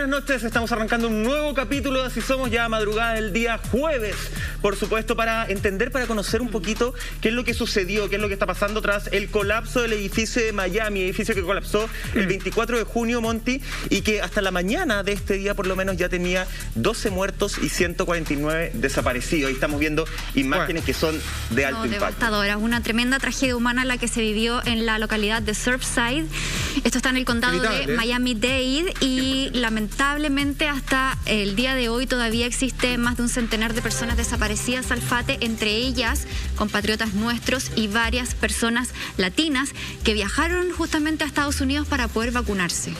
buenas noches. Estamos arrancando un nuevo capítulo de Así Somos, ya madrugada del día jueves, por supuesto, para entender, para conocer un poquito qué es lo que sucedió, qué es lo que está pasando tras el colapso del edificio de Miami, edificio que colapsó el 24 de junio, Monty, y que hasta la mañana de este día por lo menos ya tenía 12 muertos y 149 desaparecidos. Ahí estamos viendo imágenes que son de alto impacto. Devastadoras, una tremenda tragedia humana la que se vivió en la localidad de Surfside. Esto está en el condado de Miami-Dade y lamentablemente hasta el día de hoy todavía existe más de un centenar de personas desaparecidas, Alfate, entre ellas compatriotas nuestros y varias personas latinas que viajaron justamente a Estados Unidos para poder vacunarse.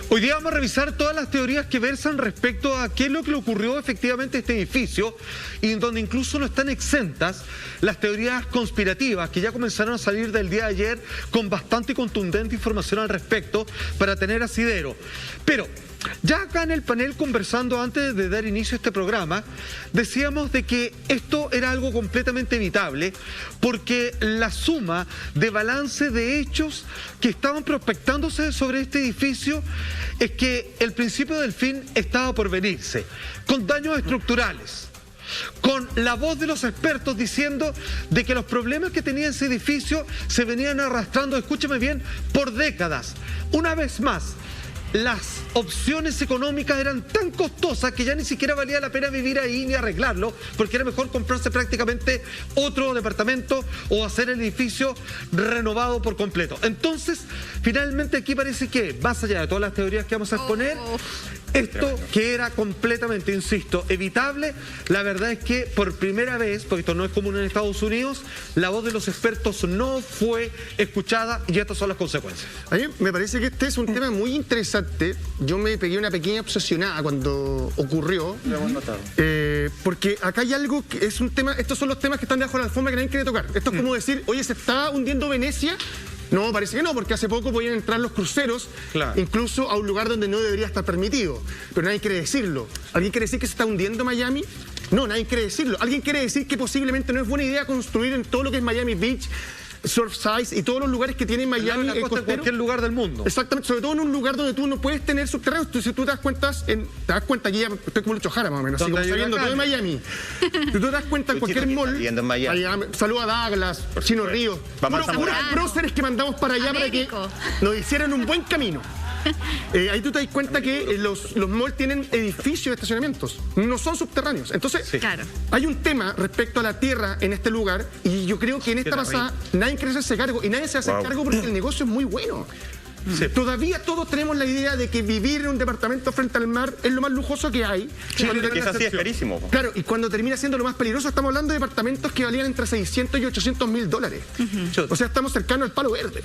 Hoy día vamos a revisar todas las teorías que versan respecto a qué es lo que le ocurrió efectivamente a este edificio, y en donde incluso no están exentas las teorías conspirativas que ya comenzaron a salir del día de ayer con bastante contundente información al respecto para tener asidero. Pero ya acá en el panel, conversando antes de dar inicio a este programa, decíamos de que esto era algo completamente evitable porque la suma de balance de hechos que estaban prospectándose sobre este edificio es que el principio del fin estaba por venirse, con daños estructurales, con la voz de los expertos diciendo de que los problemas que tenía ese edificio se venían arrastrando, escúcheme bien, por décadas. Una vez más, las opciones económicas eran tan costosas que ya ni siquiera valía la pena vivir ahí ni arreglarlo, porque era mejor comprarse prácticamente otro departamento o hacer el edificio renovado por completo. Entonces, finalmente aquí parece que, más allá de todas las teorías que vamos a exponer, esto que era completamente, insisto, evitable, la verdad es que por primera vez, porque esto no es común en Estados Unidos, la voz de los expertos no fue escuchada y estas son las consecuencias. A mí me parece que este es un tema muy interesante. Yo me pegué una pequeña obsesionada cuando ocurrió, porque acá hay algo que es un tema, estos son los temas que están debajo de la alfombra que nadie quiere tocar. Esto es como decir, oye, ¿se está hundiendo Venecia? No, parece que no, porque hace poco podían entrar los cruceros, incluso a un lugar donde no debería estar permitido. Pero nadie quiere decirlo. ¿Alguien quiere decir que se está hundiendo Miami? No, nadie quiere decirlo. ¿Alguien quiere decir que posiblemente no es buena idea construir en todo lo que es Miami Beach, Surfside y todos los lugares que tiene Miami en cualquier lugar del mundo? Exactamente, sobre todo en un lugar donde tú no puedes tener subterráneos. Si tú te das cuenta, aquí ya estoy como Lucho Jara más o menos, así como sabiendo todo de Miami. Si tú te das cuenta en cualquier mall, saluda a Douglas, Chino Ríos, puros próceres que mandamos para allá para que nos hicieran un buen camino. Ahí tú te das cuenta que los malls tienen edificios de estacionamientos, no son subterráneos. Entonces, hay un tema respecto a la tierra en este lugar y yo creo que en esta pasada nadie quiere hacerse cargo y nadie se hace cargo porque el negocio es muy bueno. Todavía todos tenemos la idea de que vivir en un departamento frente al mar es lo más lujoso que hay. Que es así, es carísimo. Claro, y cuando termina siendo lo más peligroso, estamos hablando de departamentos que valían entre 600 y 800 mil dólares. O sea, estamos cercanos al palo verde.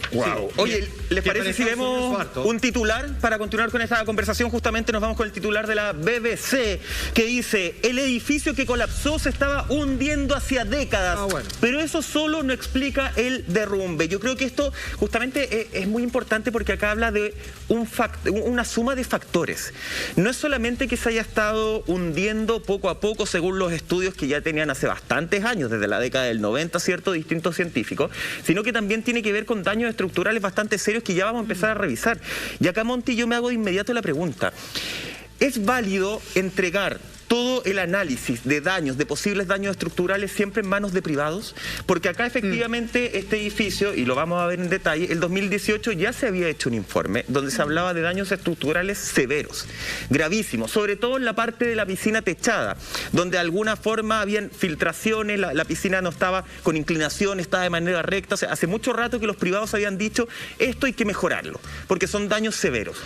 Oye, ¿les parece si vemos un titular para continuar con esta conversación? Justamente nos vamos con el titular de la BBC, que dice: el edificio que colapsó se estaba hundiendo hacía décadas, pero eso solo no explica el derrumbe. Yo creo que esto justamente es muy importante porque acá habla de una suma de factores. No es solamente que se haya estado hundiendo poco a poco según los estudios que ya tenían hace bastantes años, desde la década del 90, ¿cierto?, distintos científicos, sino que también tiene que ver con daños estructurales bastante serios que ya vamos a empezar a revisar. Y acá, Monty, yo me hago de inmediato la pregunta: ¿es válido entregar todo el análisis de daños, de posibles daños estructurales, siempre en manos de privados? Porque acá efectivamente este edificio, y lo vamos a ver en detalle, el 2018 ya se había hecho un informe donde se hablaba de daños estructurales severos, gravísimos, sobre todo en la parte de la piscina techada, donde de alguna forma habían filtraciones, la piscina no estaba con inclinación, estaba de manera recta. O sea, hace mucho rato que los privados habían dicho, esto hay que mejorarlo, porque son daños severos.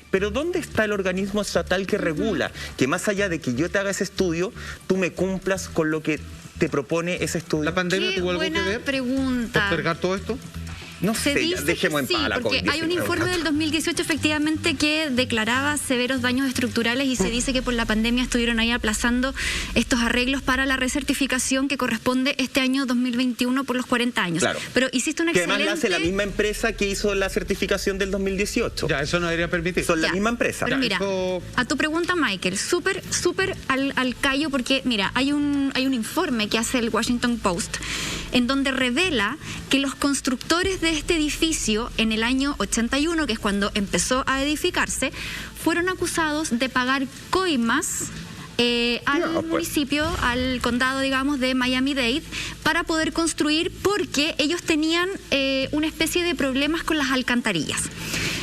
Pero ¿dónde está el organismo estatal que regula que más allá de que yo te haga ese estudio, tú me cumplas con lo que te propone ese estudio? ¿La pandemia tuvo algo que ver? Buena pregunta. ¿Postergar todo esto? No sé, dejemos en paz la COVID-19. Porque hay un informe del 2018 efectivamente que declaraba severos daños estructurales y se dice que por la pandemia estuvieron ahí aplazando estos arreglos para la recertificación que corresponde este año 2021 por los 40 años. Claro. Pero hiciste una excelente... Que además la hace la misma empresa que hizo la certificación del 2018. Ya, eso no debería permitir. Son la misma empresa. Pero mira, a tu pregunta, Michael, súper al callo, porque mira, hay un informe que hace el Washington Post en donde revela que los constructores de este edificio en el año 81, que es cuando empezó a edificarse, fueron acusados de pagar coimas al municipio, al condado, digamos, de Miami-Dade, para poder construir, porque ellos tenían una especie de problemas con las alcantarillas.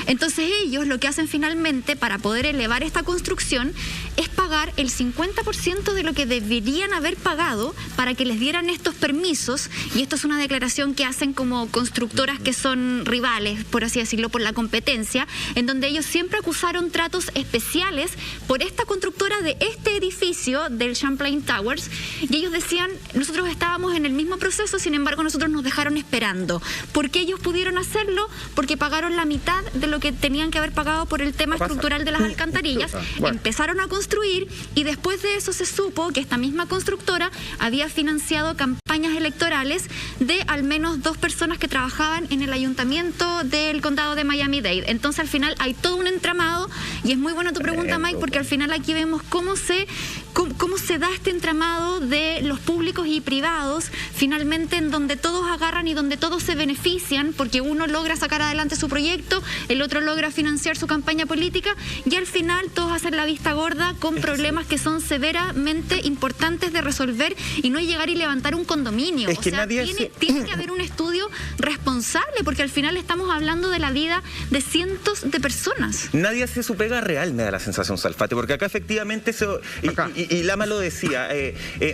Entonces ellos lo que hacen finalmente para poder elevar esta construcción es pagar el 50% de lo que deberían haber pagado para que les dieran estos permisos, y esto es una declaración que hacen como constructoras que son rivales, por así decirlo, por la competencia, en donde ellos siempre acusaron tratos especiales por esta constructora de este edificio del Champlain Towers, y ellos decían, nosotros estábamos en el mismo proceso, sin embargo nosotros nos dejaron esperando. ¿Por qué ellos pudieron hacerlo? Porque pagaron la mitad de lo que tenían que haber pagado por el tema estructural de las alcantarillas. Empezaron a construir, y después de eso se supo que esta misma constructora había financiado campañas electorales de al menos 2 personas que trabajaban en el ayuntamiento del condado de Miami-Dade. Entonces al final hay todo un entramado, y es muy buena tu pregunta, Mike, porque al final aquí vemos cómo se da este entramado de los públicos y privados, finalmente, en donde todos agarran y donde todos se benefician, porque uno logra sacar adelante su proyecto, el otro logra financiar su campaña política, y al final todos hacen la vista gorda con problemas que son severamente importantes de resolver, y no llegar y levantar un condominio. Es que tiene que haber un estudio responsable, porque al final estamos hablando de la vida de cientos de personas. Nadie hace su pega real, me da la sensación, Salfate, porque acá efectivamente y Lama lo decía,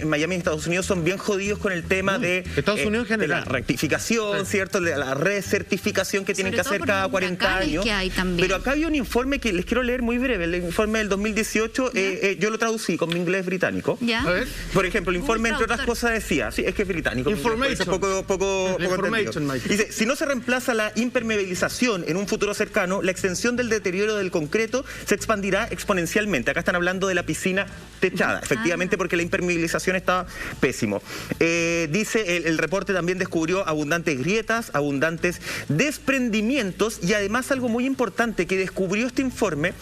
Miami y Estados Unidos son bien jodidos con el tema de Estados Unidos en general, de la rectificación, ¿cierto? De la recertificación que tienen que hacer cada 40 años. Que hay también. Pero acá había un informe que les quiero leer muy breve, el informe del 2018, yo lo traducí con mi inglés británico. ¿Ya? A ver. Por ejemplo, el informe, entre otras cosas, decía, sí, es que es británico. Information. Poco Information, Mike. dice, si no se reemplaza la impermeabilización en un futuro cercano, la extensión del deterioro del concreto se expandirá exponencialmente. Acá están hablando de la piscina techada, efectivamente, porque la impermeabilización estaba pésimo. Dice, el reporte también descubrió abundantes grietas, abundantes desprendimientos, y además algo muy importante que descubrió este informe,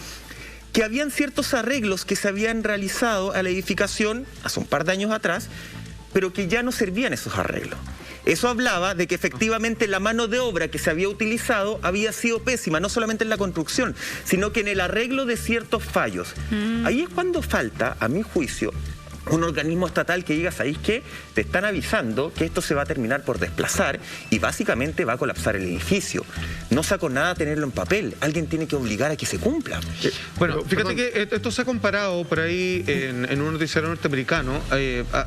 que habían ciertos arreglos que se habían realizado a la edificación hace un par de años atrás, pero que ya no servían esos arreglos. Eso hablaba de que efectivamente la mano de obra que se había utilizado había sido pésima, no solamente en la construcción, sino que en el arreglo de ciertos fallos. Ahí es cuando falta, a mi juicio, un organismo estatal que diga, ¿sabéis qué? Te están avisando que esto se va a terminar por desplazar y básicamente va a colapsar el edificio. No saco nada tenerlo en papel. Alguien tiene que obligar a que se cumpla. Bueno, fíjate que esto se ha comparado por ahí en un noticiario norteamericano.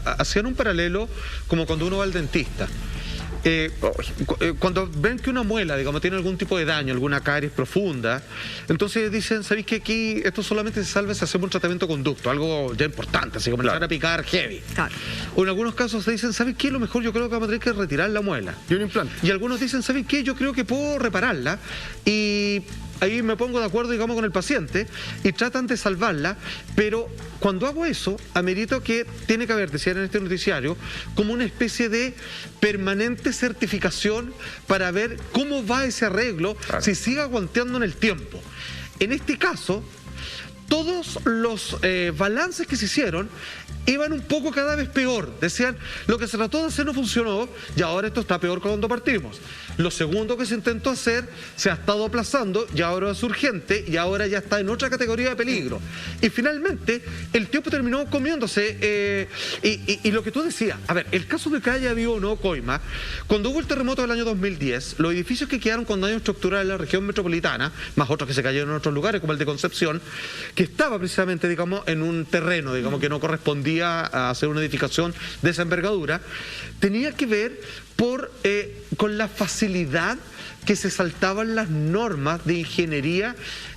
Hacían un paralelo como cuando uno va al dentista. Cuando ven que una muela, digamos, tiene algún tipo de daño, alguna caries profunda, entonces dicen, ¿sabéis que aquí esto solamente se salva si hacemos un tratamiento conducto, algo ya importante, así como empezar a picar heavy? Claro. O en algunos casos se dicen, ¿sabéis qué? Lo mejor yo creo que vamos a tener que retirar la muela. Y un implante. Y algunos dicen, ¿sabéis qué? Yo creo que puedo repararla, y ahí me pongo de acuerdo, digamos, con el paciente y tratan de salvarla, pero cuando hago eso, amerito que tiene que haber, decían en este noticiario, como una especie de permanente certificación para ver cómo va ese arreglo, claro, si sigue aguantando en el tiempo. En este caso, todos los balances que se hicieron iban un poco cada vez peor. Decían, lo que se trató de hacer no funcionó y ahora esto está peor que cuando partimos. Lo segundo que se intentó hacer se ha estado aplazando y ahora es urgente y ahora ya está en otra categoría de peligro. Y finalmente el tiempo terminó comiéndose. Y lo que tú decías, a ver, el caso de que haya habido o no coima, cuando hubo el terremoto del año 2010, los edificios que quedaron con daño estructural en la región metropolitana, más otros que se cayeron en otros lugares como el de Concepción, que estaba precisamente, digamos, en un terreno, digamos, que no correspondía a hacer una edificación de esa envergadura, tenía que ver con la facilidad que se saltaban las normas de ingeniería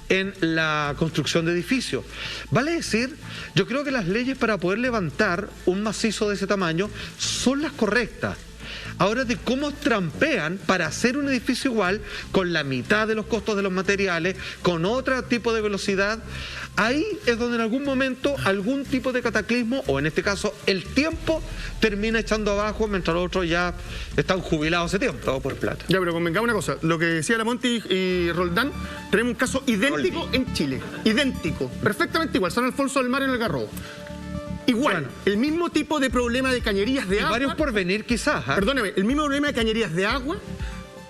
en la construcción de edificios. Vale decir, yo creo que las leyes para poder levantar un macizo de ese tamaño son las correctas. Ahora, de cómo trampean para hacer un edificio igual, con la mitad de los costos de los materiales, con otro tipo de velocidad, ahí es donde en algún momento algún tipo de cataclismo, o en este caso el tiempo, termina echando abajo, mientras los otros ya están jubilados hace tiempo. Todo por plata. Ya, pero convengamos una cosa, lo que decía Lamonti y Roldán, tenemos un caso idéntico en Chile, idéntico, perfectamente igual, San Alfonso del Mar en el Garrobo. Igual, bueno, el mismo tipo de problema de cañerías de agua. Varios por venir quizás. Perdóname, el mismo problema de cañerías de agua,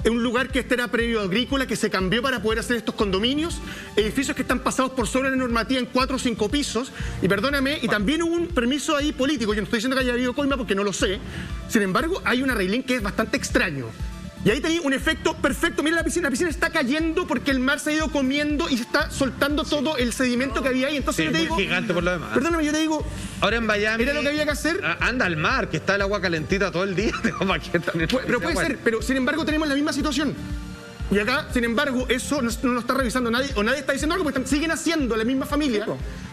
un lugar que este era previo agrícola, que se cambió para poder hacer estos condominios, edificios que están pasados por sobre la normativa en 4 o 5 pisos, y perdóname, y también hubo un permiso ahí político, yo no estoy diciendo que haya habido coima porque no lo sé, sin embargo hay un arreglín que es bastante extraño. Y ahí tenía un efecto perfecto. Mira la piscina está cayendo porque el mar se ha ido comiendo y se está soltando todo el sedimento que había ahí. Entonces yo te digo, gigante por lo demás. Perdóname, yo te digo, ahora en Miami era lo que había que hacer. Anda al mar, que está el agua calentita todo el día. Pero puede ser, pero sin embargo tenemos la misma situación. Y acá, sin embargo, eso no lo está revisando nadie, o nadie está diciendo algo, porque siguen haciendo la misma familia.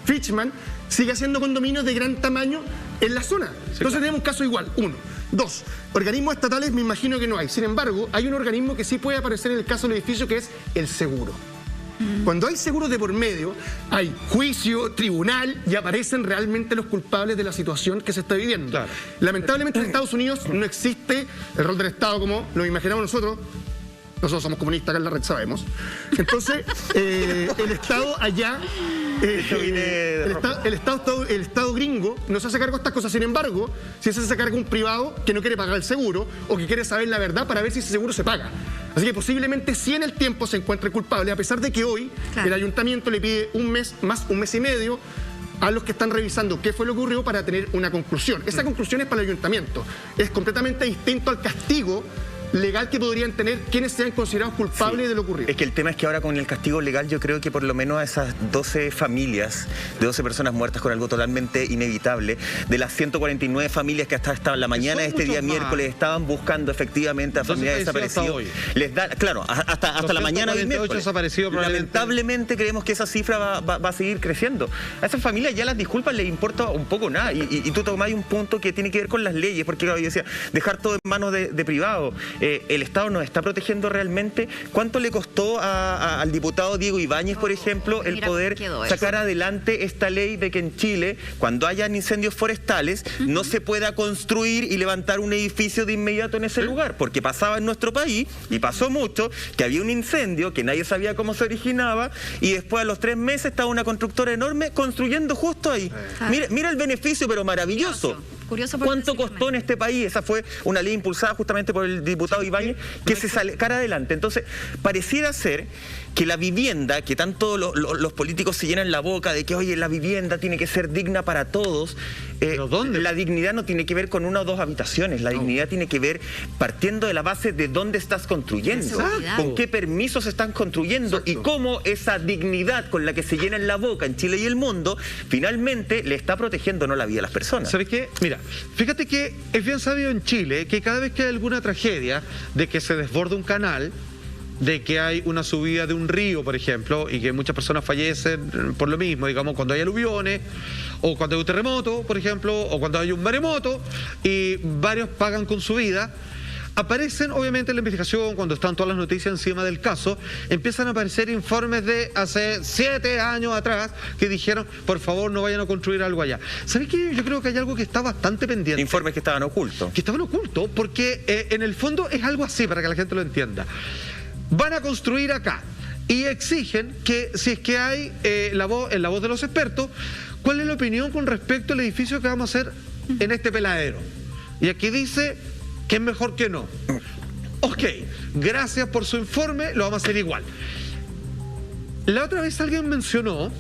Fitchman sigue haciendo condominios de gran tamaño en la zona. Entonces tenemos un caso igual, 1. 2, organismos estatales me imagino que no hay. Sin embargo, hay un organismo que sí puede aparecer en el caso del edificio, que es el seguro. Cuando hay seguro de por medio, hay juicio, tribunal, y aparecen realmente los culpables de la situación que se está viviendo. Claro. Lamentablemente en Estados Unidos no existe el rol del Estado como lo imaginamos nosotros. Nosotros somos comunistas acá en la red, sabemos. Entonces, el Estado allá, el Estado gringo no se hace cargo de estas cosas. Sin embargo, si se hace cargo un privado que no quiere pagar el seguro o que quiere saber la verdad para ver si ese seguro se paga. Así que posiblemente sí en el tiempo se encuentre culpable, a pesar de que hoy el ayuntamiento le pide un mes y medio a los que están revisando qué fue lo que ocurrió para tener una conclusión. Esa conclusión es para el ayuntamiento. Es completamente distinto al castigo legal que podrían tener quienes sean considerados culpables de lo ocurrido. Es que el tema es que ahora con el castigo legal yo creo que por lo menos a esas 12 familias de 12 personas muertas con algo totalmente inevitable, de las 149 familias que hasta la mañana de este día miércoles estaban buscando efectivamente a familias desaparecidas, les da, claro, hasta la mañana del miércoles. Lamentablemente creemos que esa cifra va a seguir creciendo. A esas familias ya las disculpas les importa un poco nada, y tú tomás un punto que tiene que ver con las leyes, porque claro, yo decía, dejar todo en manos de privado. El Estado nos está protegiendo realmente. ¿Cuánto le costó al diputado Diego Ibáñez, por ejemplo, el poder sacar adelante esta ley de que en Chile, cuando hayan incendios forestales, no se pueda construir y levantar un edificio de inmediato en ese lugar? Porque pasaba en nuestro país, y pasó mucho, que había un incendio que nadie sabía cómo se originaba, y después a los 3 meses estaba una constructora enorme construyendo justo ahí. Mira el beneficio, pero maravilloso. ¿Cuánto costó en este país? Esa fue una ley impulsada justamente por el diputado Ibáñez, que se sacara adelante. Entonces, pareciera ser que la vivienda, que tanto los políticos se llenan la boca de que, oye, la vivienda tiene que ser digna para todos. ¿Pero dónde? La dignidad no tiene que ver con 1 o 2 habitaciones. La dignidad tiene que ver partiendo de la base de dónde estás construyendo, con qué permisos están construyendo y cómo esa dignidad con la que se llenan la boca en Chile y el mundo finalmente le está protegiendo no la vida a las personas. ¿Sabes qué? Mira, fíjate que es bien sabido en Chile que cada vez que hay alguna tragedia de que se desborda un canal, de que hay una subida de un río, por ejemplo, y que muchas personas fallecen por lo mismo, digamos, cuando hay aluviones, o cuando hay un terremoto, por ejemplo, o cuando hay un maremoto, y varios pagan con su vida. Aparecen, obviamente, en la investigación, cuando están todas las noticias encima del caso, empiezan a aparecer informes de hace 7 años atrás que dijeron, por favor, no vayan a construir algo allá. ¿Sabes qué? Yo creo que hay algo que está bastante pendiente. Informes que estaban ocultos. Que estaban ocultos, porque en el fondo es algo así, para que la gente lo entienda. Van a construir acá y exigen que, si es que hay en la voz de los expertos, ¿cuál es la opinión con respecto al edificio que vamos a hacer en este peladero? Y aquí dice que es mejor que no. Ok, gracias por su informe, lo vamos a hacer igual. La otra vez alguien mencionó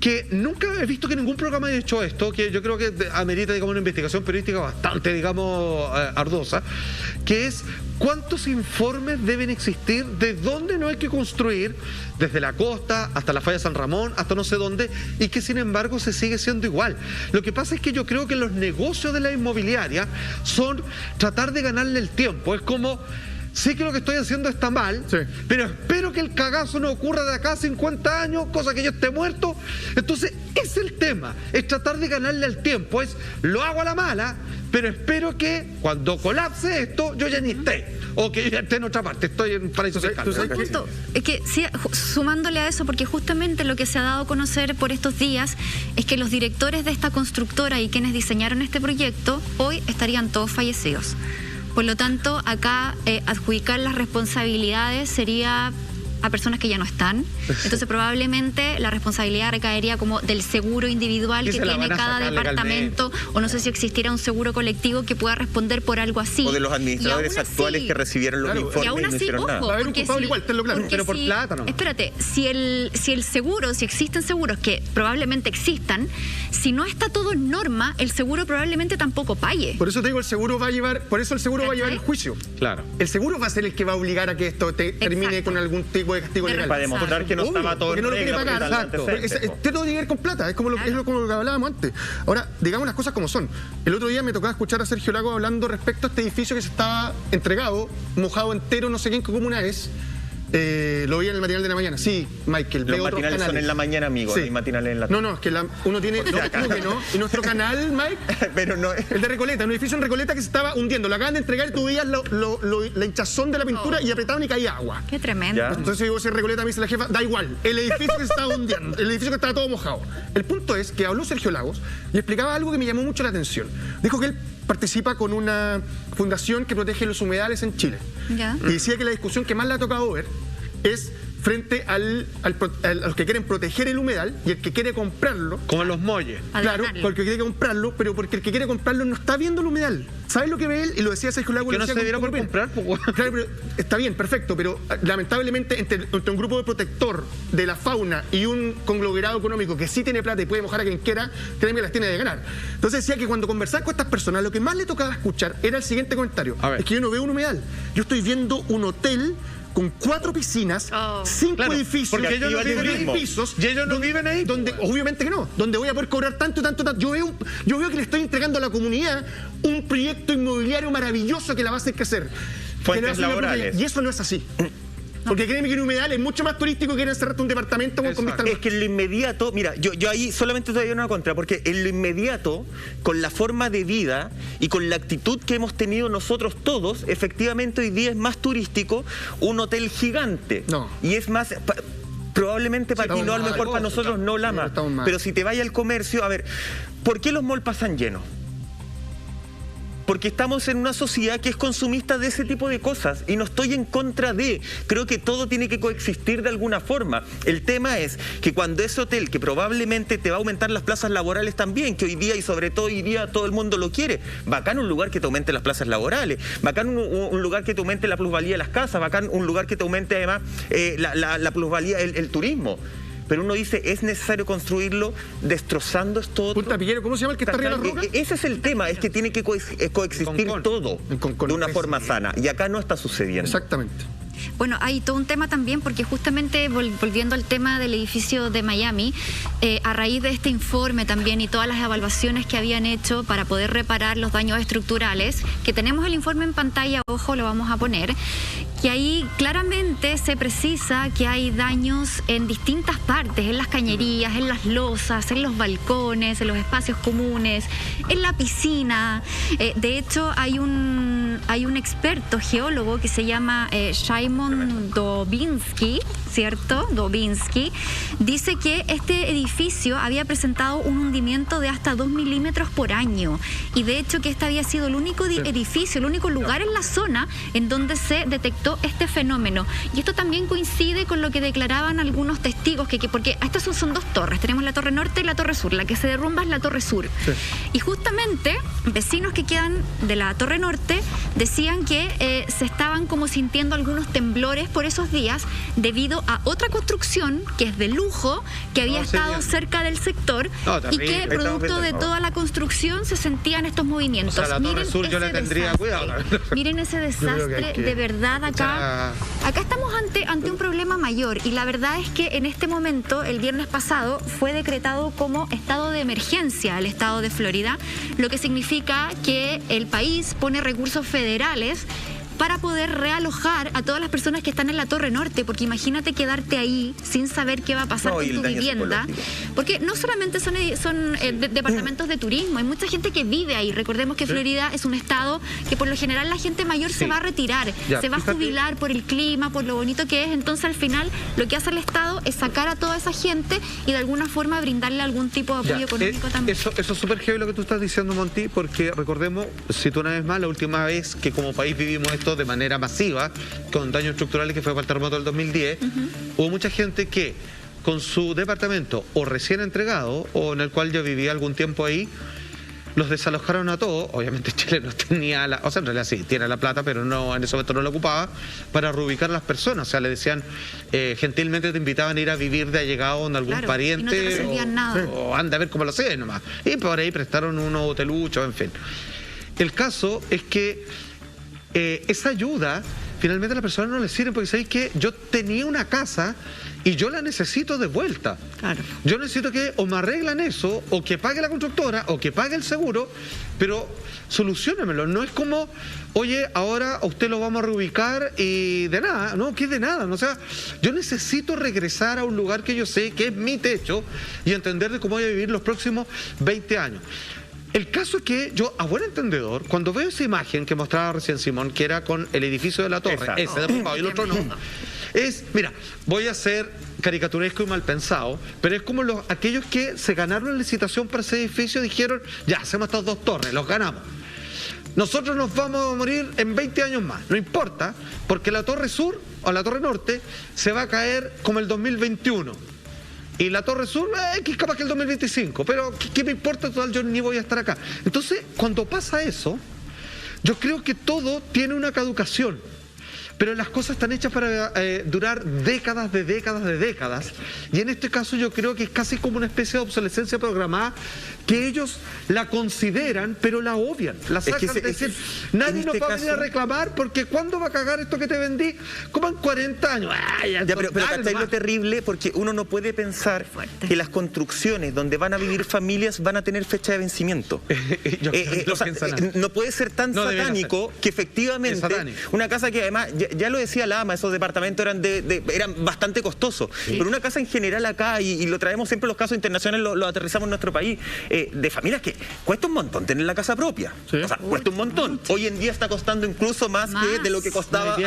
que nunca he visto que ningún programa haya hecho esto, que yo creo que amerita, digamos, una investigación periodística bastante, digamos, arduosa, que es cuántos informes deben existir de dónde no hay que construir, desde la costa hasta la falla San Ramón, hasta no sé dónde, y que sin embargo se sigue siendo igual. Lo que pasa es que yo creo que los negocios de la inmobiliaria son tratar de ganarle el tiempo. Es como, sé que lo que estoy haciendo está mal, pero espero que el cagazo no ocurra de acá a 50 años, cosa que yo esté muerto. Entonces, es el tema, es tratar de ganarle al tiempo, es lo hago a la mala, pero espero que cuando colapse esto, yo ya ni esté, o que yo ya esté en otra parte, estoy en paraíso fiscal. Es que sí, sumándole a eso, porque justamente lo que se ha dado a conocer por estos días es que los directores de esta constructora y quienes diseñaron este proyecto hoy estarían todos fallecidos. Por lo tanto, acá adjudicar las responsabilidades sería a personas que ya no están. Entonces probablemente la responsabilidad recaería como del seguro individual que tiene cada departamento, o no sé si existiera un seguro colectivo que pueda responder por algo así. O de los administradores actuales que recibieron los informes y aún así, no hicieron nada. Va a haber un culpable igual, tenlo claro. Pero por plata, ¿no? Espérate, si el seguro, si existen seguros que probablemente existan, si no está todo en norma, el seguro probablemente tampoco pague. Por eso te digo, el seguro va a llevar el juicio. Claro. El seguro va a ser el que va a obligar a que esto termine con algún tipo de castigo legal. Para demostrar que no estaba todo en regla. Porque no lo quiere pagar. Exacto. Usted todo tiene que ver con plata, es como lo que hablábamos antes. Ahora, digamos las cosas como son. El otro día me tocaba escuchar a Sergio Lago hablando respecto a este edificio que se estaba entregado, mojado entero, no sé qué, en qué comuna es. Lo vi en el matinal de la mañana. Sí, Michael. Los matinales son en la mañana, amigo. Sí. No hay matinales en la tarde. No, es que uno tiene... ¿Cómo que no? Y nuestro canal, Mike, pero no, el de Recoleta, un edificio en Recoleta que se estaba hundiendo. Lo acaban de entregar y tú veías la hinchazón de la pintura y apretaban y caía agua. Qué tremendo. ¿Ya? Entonces digo, si Recoleta me dice la jefa, da igual. El edificio que se estaba hundiendo, el edificio que estaba todo mojado. El punto es que habló Sergio Lagos y explicaba algo que me llamó mucho la atención. Dijo que él participa con una fundación que protege los humedales en Chile. ¿Ya? Y decía que la discusión que más le ha tocado ver es frente a los que quieren proteger el humedal y el que quiere comprarlo. Como los molles. Claro, porque quiere comprarlo, pero porque el que quiere comprarlo no está viendo el humedal. ¿Sabes lo que ve él? Y lo decía Sergio Lago. Que no se debiera por comprar. Claro, pero está bien, perfecto, pero lamentablemente entre un grupo de protector de la fauna y un conglomerado económico que sí tiene plata y puede mojar a quien quiera, créeme que las tiene de ganar. Entonces decía que cuando conversaba con estas personas, lo que más le tocaba escuchar era el siguiente comentario. Es que yo no veo un humedal, yo estoy viendo un hotel con 4 piscinas, 5 edificios, porque ellos no viven ahí. Pisos, y ellos no viven ahí. Donde, obviamente que no, donde voy a poder cobrar tanto. Yo veo que le estoy entregando a la comunidad un proyecto inmobiliario maravilloso que la va a hacer crecer. Fuentes laborales. Y eso no es así. Porque créeme que en humedal es mucho más turístico que ir a encerrarte un departamento con vista. Es que en lo inmediato, mira, yo ahí solamente todavía una contra, porque en lo inmediato, con la forma de vida y con la actitud que hemos tenido nosotros todos, efectivamente hoy día es más turístico un hotel gigante. No. Y es más... Probablemente para ti no, a lo mejor para nosotros no, Lama. Pero si te vaya al comercio, a ver, ¿por qué los malls pasan llenos? Porque estamos en una sociedad que es consumista de ese tipo de cosas y no estoy en contra de. Creo que todo tiene que coexistir de alguna forma. El tema es que cuando ese hotel, que probablemente te va a aumentar las plazas laborales también, que hoy día y sobre todo hoy día todo el mundo lo quiere, bacán un lugar que te aumente las plazas laborales, bacán un lugar que te aumente la plusvalía de las casas, bacán un lugar que te aumente además la plusvalía, el turismo. Pero uno dice, es necesario construirlo destrozando esto otro. Punta Pillero, ¿cómo se llama el que está arriba de la roca? Ese es el tema, es que tiene que coexistir todo de una forma sana. Y acá no está sucediendo. Exactamente. Bueno, hay todo un tema también porque justamente volviendo al tema del edificio de Miami, a raíz de este informe también y todas las evaluaciones que habían hecho para poder reparar los daños estructurales, que tenemos el informe en pantalla, ojo, lo vamos a poner, que ahí claramente se precisa que hay daños en distintas partes, en las cañerías, en las losas, en los balcones, en los espacios comunes, en la piscina. De hecho, hay un experto geólogo que se llama Szymon Dąbrowski, ¿cierto? Dąbrowski, dice que este edificio había presentado un hundimiento de hasta 2 milímetros por año y de hecho que este había sido el único edificio, el único lugar en la zona en donde se detectó este fenómeno. Y esto también coincide con lo que declaraban algunos testigos, porque estas son 2 torres, tenemos la torre norte y la torre sur, la que se derrumba es la torre sur. Sí. Y justamente vecinos que quedan de la torre norte decían que se estaban como sintiendo algunos temblores por esos días debido a otra construcción que es de lujo, que había estado cerca del sector y que producto de toda la construcción se sentían estos movimientos. O sea, la torre sur yo le tendría cuidado. Miren ese desastre, de verdad acá estamos ante un problema mayor y la verdad es que en este momento, el viernes pasado, fue decretado como estado de emergencia el estado de Florida, lo que significa que el país pone recursos federales para poder realojar a todas las personas que están en la Torre Norte, porque imagínate quedarte ahí sin saber qué va a pasar con tu vivienda, porque no solamente son departamentos de turismo, hay mucha gente que vive ahí. Recordemos que Florida es un estado que por lo general la gente mayor se va a retirar, se va a jubilar por el clima, por lo bonito que es, entonces al final lo que hace el estado es sacar a toda esa gente y de alguna forma brindarle algún tipo de apoyo económico también. Eso es súper heavy lo que tú estás diciendo, Monty, porque recordemos, si tú una vez más, la última vez que como país vivimos esto terremoto de manera masiva, con daños estructurales que fue para el terremoto del 2010, hubo mucha gente que con su departamento o recién entregado o en el cual yo vivía algún tiempo ahí, los desalojaron a todos. Obviamente Chile no tenía o sea, en realidad sí, tiene la plata, pero no, en ese momento no la ocupaba, para reubicar a las personas. O sea, le decían, gentilmente te invitaban a ir a vivir de allegado en algún pariente. Y no te resolvían nada. O anda a ver cómo lo hacen nomás. Y por ahí prestaron unos hoteluchos, en fin. El caso es que esa ayuda finalmente a las personas no les sirve, porque sabéis que yo tenía una casa y yo la necesito de vuelta. Claro. Yo necesito que o me arreglan eso, o que pague la constructora, o que pague el seguro, pero soluciónemelo. No es como, oye, ahora a usted lo vamos a reubicar y de nada. No, que de nada. O sea, yo necesito regresar a un lugar que yo sé que es mi techo y entender de cómo voy a vivir los próximos 20 años. El caso es que yo, a buen entendedor, cuando veo esa imagen que mostraba recién Simón, que era con el edificio de la torre, ese de y el otro no, mira, voy a ser caricaturesco y mal pensado, pero es como aquellos que se ganaron la licitación para ese edificio, dijeron, ya, hacemos estas dos torres, los ganamos. Nosotros nos vamos a morir en 20 años más, no importa, porque la torre sur o la torre norte se va a caer como el 2021. Y la Torre Sur, que es capaz que el 2025, pero ¿qué me importa? Total, yo ni voy a estar acá. Entonces, cuando pasa eso, yo creo que todo tiene una caducación. Pero las cosas están hechas para durar décadas de décadas. Y en este caso yo creo que es casi como una especie de obsolescencia programada, que ellos la consideran, pero la obvian. La sacan, es decir, nadie nos va a venir a reclamar, porque ¿cuándo va a cagar esto que te vendí? Como en 40 años. Pero ¿cachai lo terrible? Porque uno no puede pensar que las construcciones donde van a vivir familias van a tener fecha de vencimiento. No puede ser tan satánico que efectivamente una casa que además... Ya lo decía Lama, esos departamentos eran bastante costosos, pero una casa en general acá, y lo traemos siempre los casos internacionales, lo aterrizamos en nuestro país, de familias que cuesta un montón tener la casa propia. O sea, cuesta un montón. Hoy en día está costando incluso más que de lo que costaba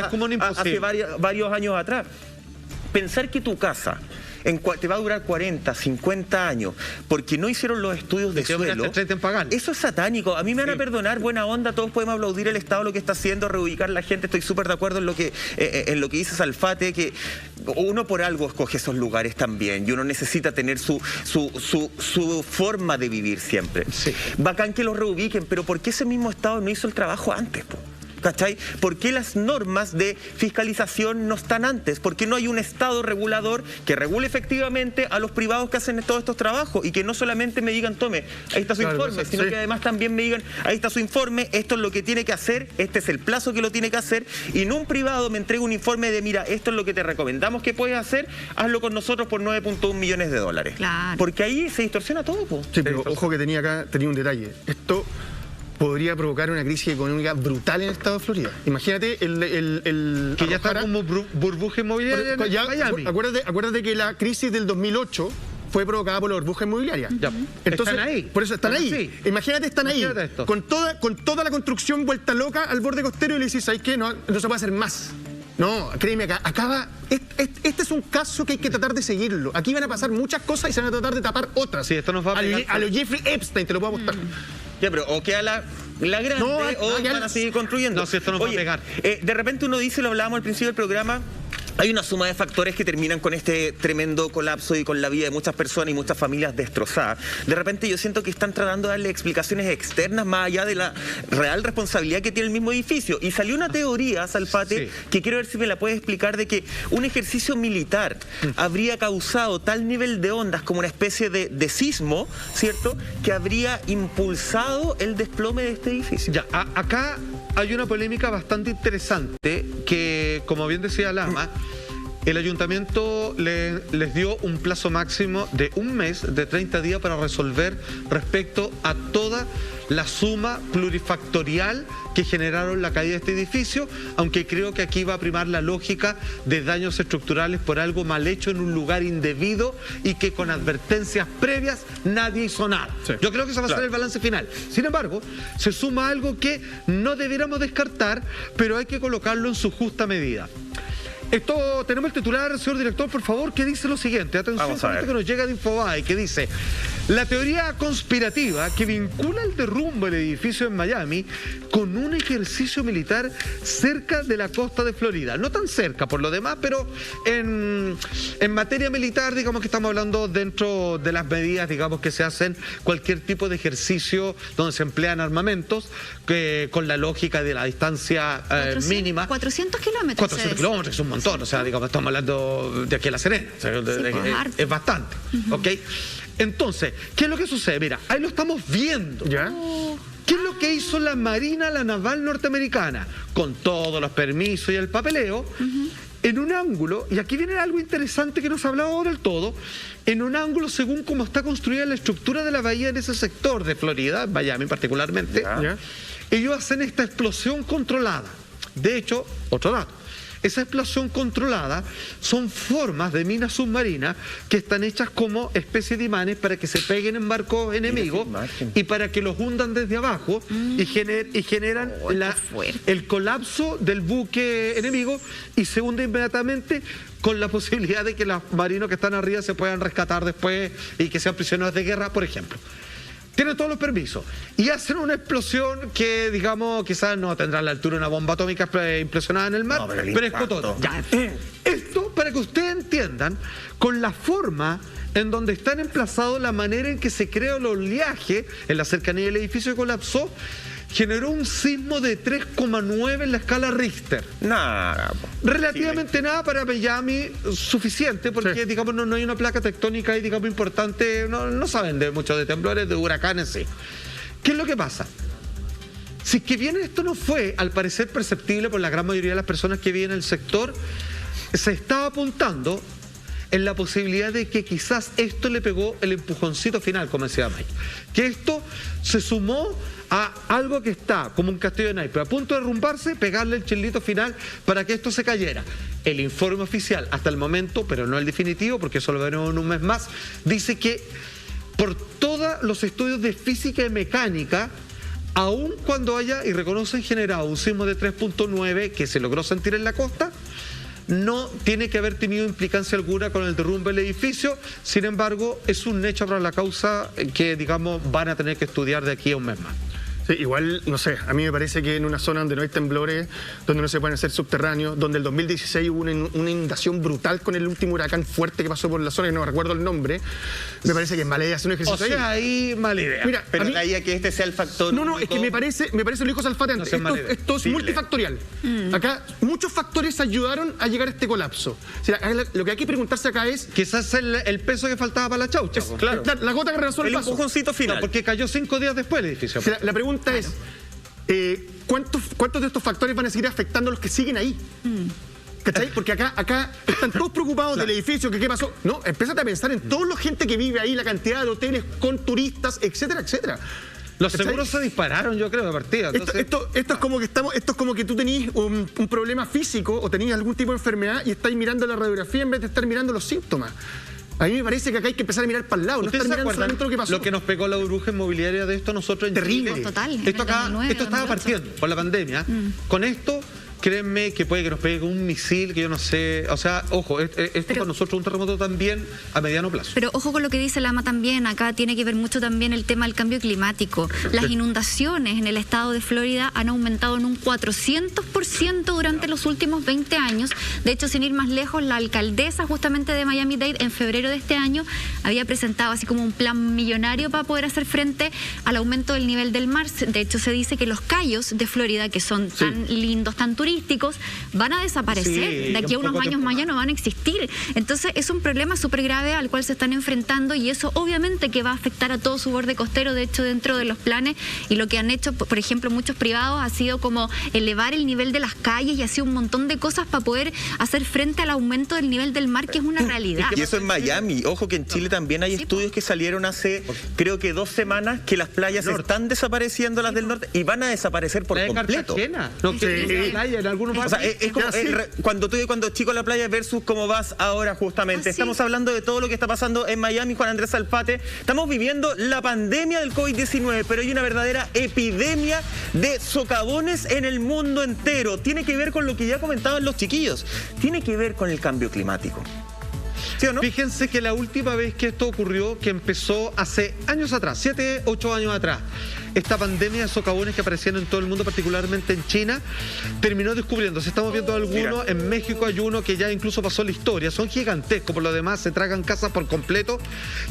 hace varios años atrás. Pensar que tu casa te va a durar 40, 50 años porque no hicieron los estudios de suelo, eso es satánico. A mí me van a perdonar, buena onda, todos podemos aplaudir el Estado lo que está haciendo, reubicar a la gente, estoy súper de acuerdo en lo que dice Salfate, que uno por algo escoge esos lugares también y uno necesita tener su forma de vivir siempre. Bacán que los reubiquen, pero ¿por qué ese mismo Estado no hizo el trabajo antes, po? ¿Cachai? ¿Por qué las normas de fiscalización no están antes? ¿Por qué no hay un Estado regulador que regule efectivamente a los privados que hacen todos estos trabajos? Y que no solamente me digan, tome, ahí está su informe, sino que además también me digan, ahí está su informe, esto es lo que tiene que hacer, este es el plazo que lo tiene que hacer, y no un privado me entrega un informe de, mira, esto es lo que te recomendamos que puedes hacer, hazlo con nosotros por 9.1 millones de dólares. Claro. Porque ahí se distorsiona todo, po. Sí, pero ojo que tenía un detalle. Esto podría provocar una crisis económica brutal en el estado de Florida. Imagínate que ya está como burbuja inmobiliaria en Miami. Acuérdate que la crisis del 2008 fue provocada por la burbuja inmobiliaria. Entonces, están ahí. Por eso están ahí. Sí. Imagínate, están ahí. Con toda la construcción vuelta loca al borde costero y le dices, ¿sabes qué? No se puede hacer más. No, créeme, acaba. Este es un caso que hay que tratar de seguirlo. Aquí van a pasar muchas cosas y se van a tratar de tapar otras. Sí, esto nos va a lo Jeffrey Epstein, te lo puedo apostar. Ya, pero o queda la grande o van a seguir construyendo. No, si esto nos va a pegar. De repente uno dice, lo hablábamos al principio del programa, hay una suma de factores que terminan con este tremendo colapso y con la vida de muchas personas y muchas familias destrozadas. De repente yo siento que están tratando de darle explicaciones externas más allá de la real responsabilidad que tiene el mismo edificio. Y salió una teoría, Salfate, que quiero ver si me la puedes explicar, de que un ejercicio militar habría causado tal nivel de ondas como una especie de sismo, ¿cierto?, que habría impulsado el desplome de este edificio. Ya, acá hay una polémica bastante interesante que, como bien decía Lama, el ayuntamiento les dio un plazo máximo de un mes, de 30 días, para resolver respecto a toda la suma plurifactorial que generaron la caída de este edificio, aunque creo que aquí va a primar la lógica de daños estructurales por algo mal hecho en un lugar indebido y que con advertencias previas nadie hizo nada. Sí. Yo creo que ese va a ser el balance final. Sin embargo, se suma algo que no debiéramos descartar, pero hay que colocarlo en su justa medida. Tenemos el titular, señor director, por favor, que dice lo siguiente. Atención, con esto que nos llega de Infobae, que dice: La teoría conspirativa que vincula el derrumbe del edificio en Miami con un ejercicio militar cerca de la costa de Florida. No tan cerca por lo demás, pero en materia militar, digamos que estamos hablando dentro de las medidas, digamos, que se hacen cualquier tipo de ejercicio donde se emplean armamentos, que con la lógica de la distancia mínima. 400 kilómetros. 400 kilómetros, es un montón, o sea, digamos, estamos hablando de aquí a La Serena, o sea, es bastante, ¿ok? Entonces, ¿qué es lo que sucede? Mira, ahí lo estamos viendo. ¿Ya? ¿Qué es lo que hizo la Marina, la Naval norteamericana? Con todos los permisos y el papeleo, en un ángulo, y aquí viene algo interesante que no se ha hablado del todo, en un ángulo según cómo está construida la estructura de la bahía en ese sector de Florida, Miami particularmente, ellos hacen esta explosión controlada. De hecho, otro dato. Esa explosión controlada son formas de minas submarinas que están hechas como especie de imanes para que se peguen en barcos enemigos y para que los hundan desde abajo y generan el colapso del buque enemigo y se hunde inmediatamente con la posibilidad de que los marinos que están arriba se puedan rescatar después y que sean prisioneros de guerra, por ejemplo. Tienen todos los permisos y hacen una explosión que, digamos, quizás no tendrá la altura de una bomba atómica impresionada en el mar, pero explotó. Esto, para que ustedes entiendan, con la forma en donde están emplazados, la manera en que se creó el oleaje en la cercanía del edificio que colapsó, generó un sismo de 3,9 en la escala Richter. Nada. Relativamente nada para Miami, suficiente, porque digamos no hay una placa tectónica ahí, digamos, importante, no saben de mucho de temblores, de huracanes, sí. ¿Qué es lo que pasa? Si es que bien esto no fue, al parecer, perceptible por la gran mayoría de las personas que viven en el sector, se estaba apuntando en la posibilidad de que quizás esto le pegó el empujoncito final, como decía Mike. Que esto se sumó a algo que está como un castillo de naipes a punto de derrumbarse, pegarle el chilito final para que esto se cayera. El informe oficial hasta el momento, pero no el definitivo, porque eso lo veremos en un mes más, dice que por todos los estudios de física y mecánica, aun cuando haya, y reconocen, generado un sismo de 3.9 que se logró sentir en la costa, no tiene que haber tenido implicancia alguna con el derrumbe del edificio. Sin embargo, es un hecho para la causa que, digamos, van a tener que estudiar de aquí a un mes más. Sí, igual, no sé, a mí me parece que en una zona donde no hay temblores, donde no se pueden hacer subterráneos, donde el 2016 hubo una inundación brutal con el último huracán fuerte que pasó por la zona, que no recuerdo el nombre, me parece que es mala idea hacer un ejercicio. O sea, ahí mala idea. Mira, pero de ahí a que este sea el factor. No, es que me parece, lo dijo Salfate antes, esto es multifactorial. Acá muchos factores ayudaron a llegar a este colapso. O sea, lo que hay que preguntarse acá es... Quizás el peso que faltaba para la chaucha. Claro. La gota que rebasó el vaso. Empujoncito final. No, porque cayó 5 días después el edificio. O sea, la pregunta es, ¿cuántos de estos factores van a seguir afectando a los que siguen ahí? ¿Cachai? Porque acá están todos preocupados del edificio, que qué pasó. No, empezate a pensar en toda la gente que vive ahí, la cantidad de hoteles con turistas, etcétera, etcétera. Los seguros se dispararon, yo creo, de partida. Entonces... Esto es como que tú tenías un problema físico o tenías algún tipo de enfermedad y estáis mirando la radiografía en vez de estar mirando los síntomas. A mí me parece que acá hay que empezar a mirar para el lado, no estar mirando solamente lo que pasó. Lo que nos pegó la burbuja inmobiliaria de esto nosotros en terrible. Chile. Total. Esto estaba partiendo por la pandemia. Con esto, créanme que puede que nos pegue un misil, que yo no sé. O sea, ojo, esto para nosotros es un terremoto también a mediano plazo. Pero ojo con lo que dice Lama también. Acá tiene que ver mucho también el tema del cambio climático. Las inundaciones en el estado de Florida han aumentado en un 400% durante los últimos 20 años. De hecho, sin ir más lejos, la alcaldesa justamente de Miami-Dade en febrero de este año había presentado así como un plan millonario para poder hacer frente al aumento del nivel del mar. De hecho, se dice que los cayos de Florida, que son tan lindos, tan turísticos, van a desaparecer. De aquí a unos años más ya no van a existir. Entonces es un problema súper grave al cual se están enfrentando y eso obviamente que va a afectar a todo su borde costero. De hecho, dentro de los planes y lo que han hecho, por ejemplo, muchos privados ha sido como elevar el nivel de las calles y así un montón de cosas para poder hacer frente al aumento del nivel del mar, que es una realidad. Y eso en Miami. Ojo que en Chile también hay estudios que salieron hace, creo que 2 semanas, que las playas están desapareciendo, las del norte, y van a desaparecer por completo. En algunos o sea, es como cuando chico a la playa versus cómo vas ahora justamente. Estamos hablando de todo lo que está pasando en Miami, Juan Andrés Salfate. Estamos viviendo la pandemia del COVID-19, pero hay una verdadera epidemia de socavones en el mundo entero. Tiene que ver con lo que ya comentaban los chiquillos. Tiene que ver con el cambio climático. ¿Sí o no? Fíjense que la última vez que esto ocurrió, que empezó hace años atrás, 7, 8 años atrás, esta pandemia de socavones que aparecían en todo el mundo, particularmente en China, terminó descubriéndose. Estamos viendo algunos, en México hay uno que ya incluso pasó la historia, son gigantescos, por lo demás se tragan casas por completo.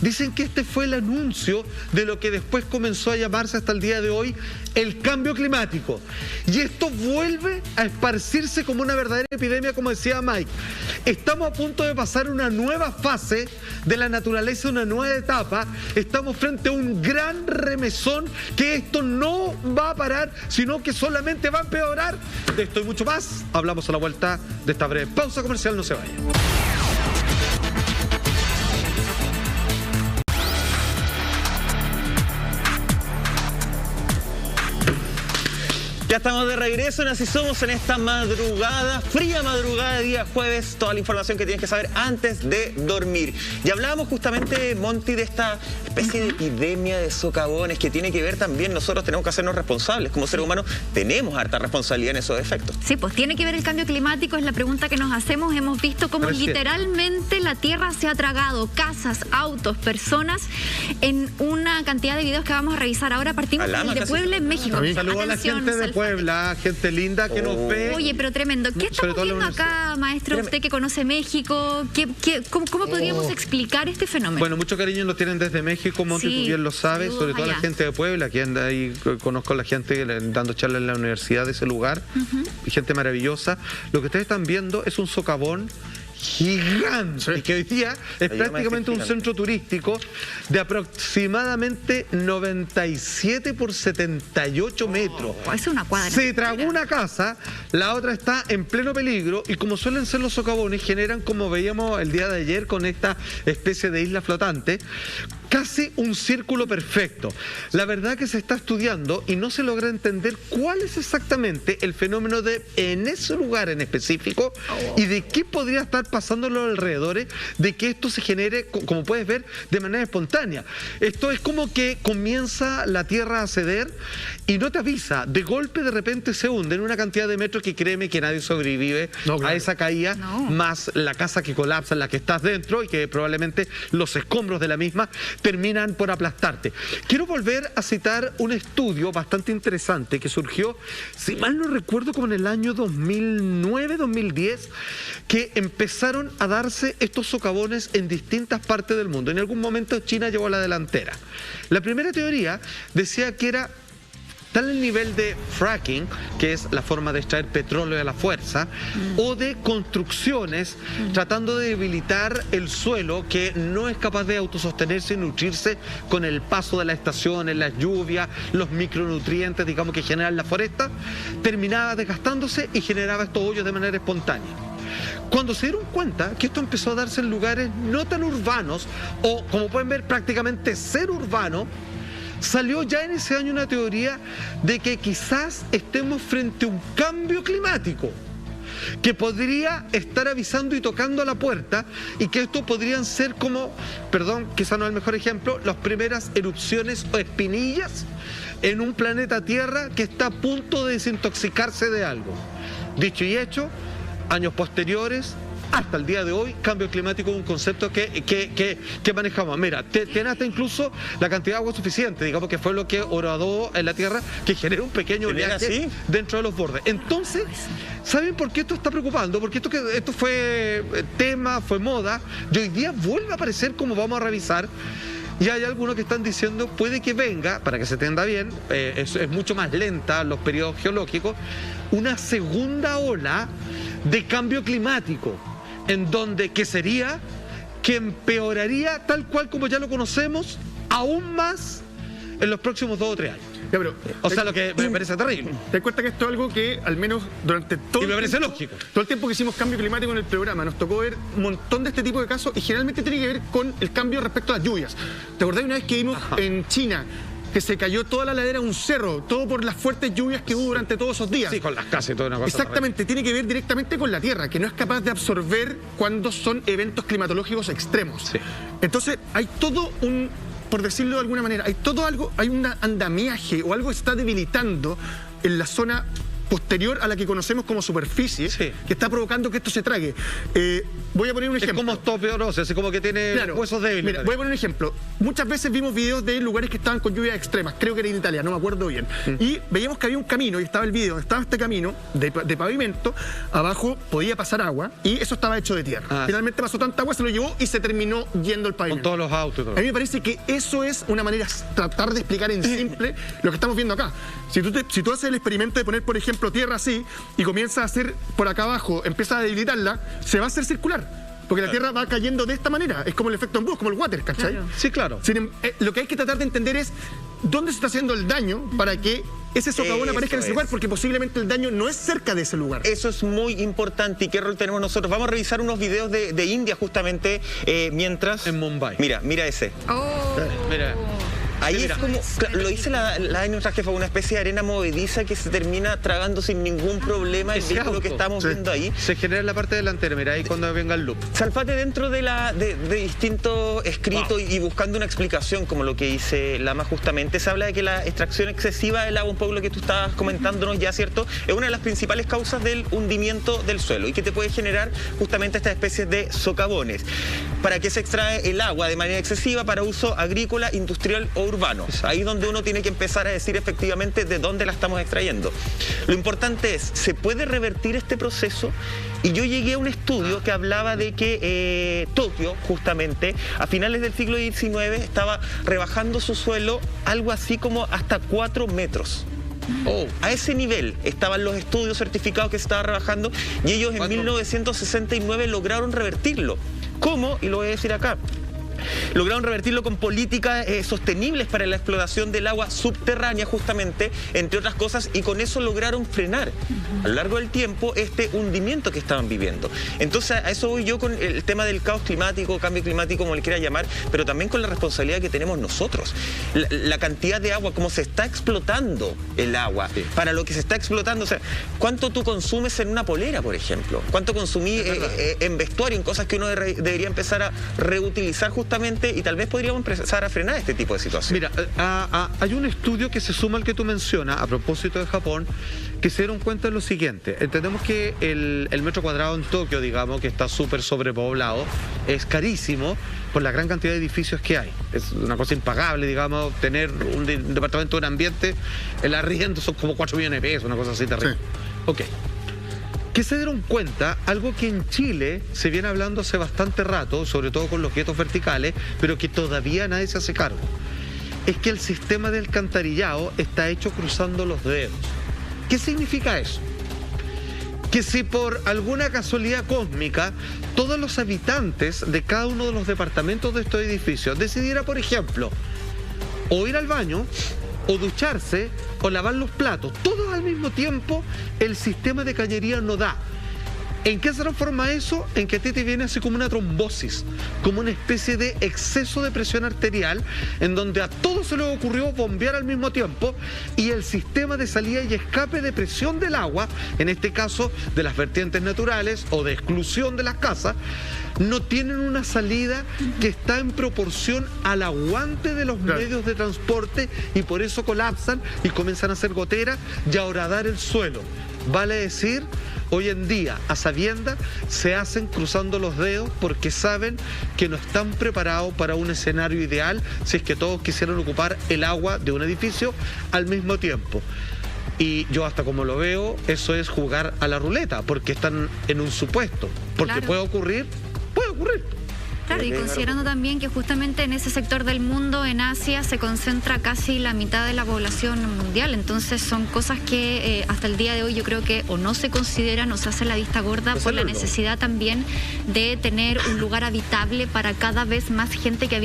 Dicen que este fue el anuncio de lo que después comenzó a llamarse hasta el día de hoy el cambio climático. Y esto vuelve a esparcirse como una verdadera epidemia, como decía Mike. Estamos a punto de pasar una nueva fase de la naturaleza, una nueva etapa. Estamos frente a un gran remesón que esto no va a parar, sino que solamente va a empeorar. De esto y mucho más hablamos a la vuelta de esta breve pausa comercial. No se vaya. Ya estamos de regreso en Así Somos en esta madrugada, fría madrugada de día jueves, toda la información que tienes que saber antes de dormir. Y hablábamos justamente, Monty, de esta especie de epidemia de socavones que tiene que ver también, nosotros tenemos que hacernos responsables, como seres humanos tenemos harta responsabilidad en esos efectos. Sí, pues tiene que ver el cambio climático, es la pregunta que nos hacemos. Hemos visto cómo literalmente la Tierra se ha tragado casas, autos, personas en una cantidad de videos que vamos a revisar ahora. Partimos de Puebla, en México. Saludos a la gente de Puebla, gente linda que nos ve. Oye, pero tremendo. ¿Qué estamos viendo acá, maestro? Usted que conoce México, ¿cómo podríamos explicar este fenómeno? Bueno, mucho cariño nos tienen desde México, Monty, tú bien lo sabes, sobre todo la gente de Puebla, que anda ahí, conozco a la gente dando charlas en la universidad de ese lugar, gente maravillosa. Lo que ustedes están viendo es un socavón gigante, y que hoy día es prácticamente un centro turístico de aproximadamente 97 por 78 metros. Es una cuadra. Se tragó una casa, la otra está en pleno peligro, y como suelen ser los socavones, generan, como veíamos el día de ayer con esta especie de isla flotante, casi un círculo perfecto. La verdad que se está estudiando y no se logra entender cuál es exactamente el fenómeno en ese lugar en específico y de qué podría estar pasando a los alrededores de que esto se genere, como puedes ver, de manera espontánea. Esto es como que comienza la Tierra a ceder y no te avisa. De golpe, de repente se hunde en una cantidad de metros que créeme que nadie sobrevive a esa caída, más la casa que colapsa en la que estás dentro y que probablemente los escombros de la misma terminan por aplastarte. Quiero volver a citar un estudio bastante interesante que surgió, si mal no recuerdo, como en el año 2009-2010, que empezaron a darse estos socavones en distintas partes del mundo. En algún momento China llevó a la delantera. La primera teoría decía que era tal el nivel de fracking, que es la forma de extraer petróleo a la fuerza, o de construcciones tratando de debilitar el suelo que no es capaz de autosostenerse y nutrirse con el paso de las estaciones, las lluvias, los micronutrientes, digamos, que generan la foresta, terminaba desgastándose y generaba estos hoyos de manera espontánea. Cuando se dieron cuenta que esto empezó a darse en lugares no tan urbanos, o como pueden ver prácticamente ser urbano, salió ya en ese año una teoría de que quizás estemos frente a un cambio climático que podría estar avisando y tocando a la puerta, y que esto podrían ser como, perdón, quizás no es el mejor ejemplo, las primeras erupciones o espinillas en un planeta Tierra que está a punto de desintoxicarse de algo. Dicho y hecho, años posteriores, hasta el día de hoy, cambio climático es un concepto que manejamos. Mira, tiene hasta incluso la cantidad de agua suficiente, digamos que fue lo que horadó en la Tierra, que genera un pequeño oleaje dentro de los bordes. Entonces, ¿saben por qué esto está preocupando? Porque esto fue tema, fue moda, y hoy día vuelve a aparecer, como vamos a revisar. Y hay algunos que están diciendo, puede que venga, para que se entienda bien, es mucho más lenta los periodos geológicos, una segunda ola de cambio climático, en donde, ¿qué sería? Que empeoraría tal cual como ya lo conocemos, aún más en los próximos 2 o 3 años. Ya, pero, o sea, lo que me parece terrible. Te das cuenta que esto es algo que, al menos durante todo, y me parece lógico, todo el tiempo que hicimos cambio climático en el programa, nos tocó ver un montón de este tipo de casos, y generalmente tiene que ver con el cambio respecto a las lluvias. ¿Te acordás una vez que vimos en China que se cayó toda la ladera de un cerro, todo por las fuertes lluvias que hubo durante todos esos días? Sí, con las casas y toda una cosa. Exactamente, tiene que ver directamente con la Tierra, que no es capaz de absorber cuando son eventos climatológicos extremos. Sí. Entonces, hay todo un, por decirlo de alguna manera, hay un andamiaje o algo que está debilitando en la zona posterior a la que conocemos como superficie, que está provocando que esto se trague. Voy a poner un ejemplo. Es como osteoporosis, así como que tiene huesos débiles. Mira, voy a poner un ejemplo. Muchas veces vimos videos de lugares que estaban con lluvias extremas, creo que era en Italia, no me acuerdo bien. Y veíamos que había un camino, y estaba el video, donde estaba este camino de pavimento, abajo podía pasar agua, y eso estaba hecho de tierra. Finalmente pasó tanta agua, se lo llevó y se terminó yendo el pavimento. Con todos los autos y todo. A mí me parece que eso es una manera de tratar de explicar en simple lo que estamos viendo acá. Si tú haces el experimento de poner, por ejemplo, tierra así y comienzas a hacer por acá abajo, empiezas a debilitarla, se va a hacer circular. Porque la tierra va cayendo de esta manera. Es como el efecto embudo, como el water, ¿cachai? Claro. Sí, claro. Lo que hay que tratar de entender es dónde se está haciendo el daño para que ese socavón aparezca en ese lugar, porque posiblemente el daño no es cerca de ese lugar. Eso es muy importante. ¿Y qué rol tenemos nosotros? Vamos a revisar unos videos de India justamente mientras... En Mumbai. Mira ese. Mira. Ahí es como, lo dice la nuestra jefa, una especie de arena movediza que se termina tragando sin ningún problema el vehículo que estamos viendo ahí. Se genera en la parte delantera, mira ahí cuando venga el loop. Salfate dentro de distintos escritos y buscando una explicación, como lo que dice Lama justamente, se habla de que la extracción excesiva del agua, un poco lo que tú estabas comentándonos ya, ¿cierto? Es una de las principales causas del hundimiento del suelo y que te puede generar justamente estas especies de socavones. ¿Para qué se extrae el agua de manera excesiva? Para uso agrícola, industrial o urbanos. Ahí es donde uno tiene que empezar a decir efectivamente de dónde la estamos extrayendo. Lo importante es, ¿se puede revertir este proceso? Y yo llegué a un estudio que hablaba de que Tokio, justamente, a finales del siglo XIX, estaba rebajando su suelo algo así como hasta 4 metros. A ese nivel estaban los estudios certificados que se estaba rebajando y ellos en 1969 lograron revertirlo. ¿Cómo? Y lo voy a decir acá. Lograron revertirlo con políticas sostenibles para la explotación del agua subterránea, justamente, entre otras cosas, y con eso lograron frenar a lo largo del tiempo este hundimiento que estaban viviendo. Entonces, a eso voy yo con el tema del caos climático, cambio climático, como le quiera llamar, pero también con la responsabilidad que tenemos nosotros. La cantidad de agua, cómo se está explotando el agua, para lo que se está explotando. O sea, ¿cuánto tú consumes en una polera, por ejemplo? ¿Cuánto consumí en vestuario, en cosas que uno debería empezar a reutilizar justamente? Y tal vez podríamos empezar a frenar este tipo de situaciones. Mira, hay un estudio que se suma al que tú mencionas, a propósito de Japón, que se dieron cuenta de lo siguiente. Entendemos que el metro cuadrado en Tokio, digamos, que está súper sobrepoblado, es carísimo por la gran cantidad de edificios que hay. Es una cosa impagable, digamos, tener un departamento en ambiente, el arriendo son como 4 millones de pesos, una cosa así terrible. Sí. Ok. Que se dieron cuenta, algo que en Chile se viene hablando hace bastante rato, sobre todo con los guetos verticales, pero que todavía nadie se hace cargo, es que el sistema de alcantarillado está hecho cruzando los dedos. ¿Qué significa eso? Que si por alguna casualidad cósmica todos los habitantes de cada uno de los departamentos de estos edificios decidiera, por ejemplo, o ir al baño, o ducharse, o lavar los platos, todos al mismo tiempo, el sistema de cañería no da. ¿En qué se transforma eso? En que a ti te viene así como una trombosis, como una especie de exceso de presión arterial, en donde a todos se les ocurrió bombear al mismo tiempo y el sistema de salida y escape de presión del agua, en este caso de las vertientes naturales o de exclusión de las casas, no tienen una salida que está en proporción al aguante de los medios de transporte y por eso colapsan y comienzan a hacer goteras y a horadar el suelo. Vale decir, hoy en día, a sabiendas, se hacen cruzando los dedos porque saben que no están preparados para un escenario ideal si es que todos quisieran ocupar el agua de un edificio al mismo tiempo. Y yo hasta como lo veo, eso es jugar a la ruleta, porque están en un supuesto. Porque puede ocurrir, puede ocurrir. Claro, y considerando también que justamente en ese sector del mundo, en Asia, se concentra casi la mitad de la población mundial. Entonces son cosas que hasta el día de hoy yo creo que o no se consideran o se hace la vista gorda por la necesidad también de tener un lugar habitable para cada vez más gente que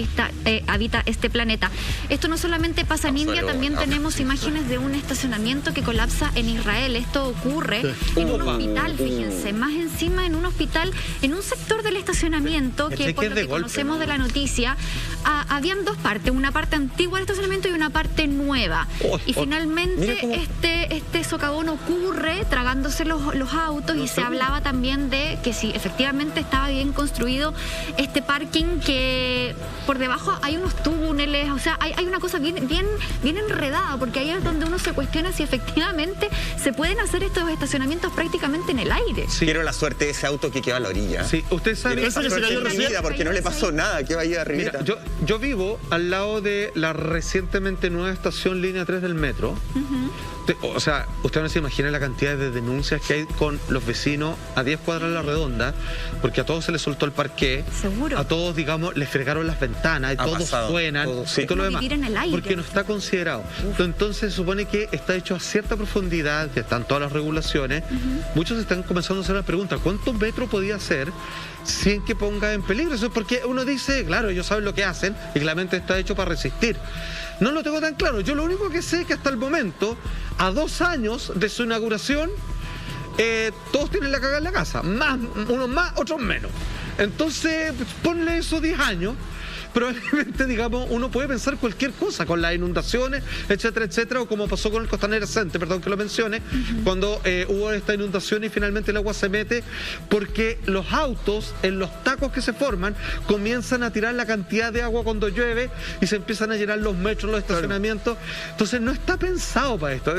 habita este planeta. Esto no solamente pasa en India, también tenemos imágenes de un estacionamiento que colapsa en Israel. Esto ocurre en un hospital, fíjense, más encima en un hospital, en un sector del estacionamiento que por que conocemos de la noticia, habían dos partes, una parte antigua del estacionamiento y una parte nueva. Y finalmente este socavón ocurre tragándose los autos y se hablaba también de que si efectivamente estaba bien construido este parking, que por debajo hay unos túneles, o sea, hay una cosa bien enredada, porque ahí es donde uno se cuestiona si efectivamente se pueden hacer estos estacionamientos prácticamente en el aire. Sí. Quiero la suerte de ese auto que quedó a la orilla. Sí, usted sabe eso que se cayó recién, porque no le pasó nada, que vaya arriba. Yo vivo al lado de la recientemente nueva estación Línea 3 del metro. O sea, usted no se imagina la cantidad de denuncias que hay con los vecinos a 10 cuadras a la redonda, porque a todos se les soltó el parqué. Seguro. A todos, digamos, les fregaron las ventanas y todos suenan y todo lo demás. En el aire. Porque no está considerado. Entonces se supone que está hecho a cierta profundidad, que están todas las regulaciones. Muchos están comenzando a hacer la pregunta, ¿cuántos metros podía hacer sin que ponga en peligro? Eso es porque uno dice, claro, ellos saben lo que hacen y claramente está hecho para resistir. No lo tengo tan claro. Yo lo único que sé es que hasta el momento, a 2 años de su inauguración, todos tienen la cagada en la casa. Unos más, otros menos. Entonces, ponle esos 10 años. Probablemente, digamos, uno puede pensar cualquier cosa con las inundaciones, etcétera, etcétera, o como pasó con el Costanera Center, perdón que lo mencione, cuando hubo esta inundación y finalmente el agua se mete, porque los autos, en los tacos que se forman, comienzan a tirar la cantidad de agua cuando llueve y se empiezan a llenar los metros, los estacionamientos. Entonces no está pensado para esto,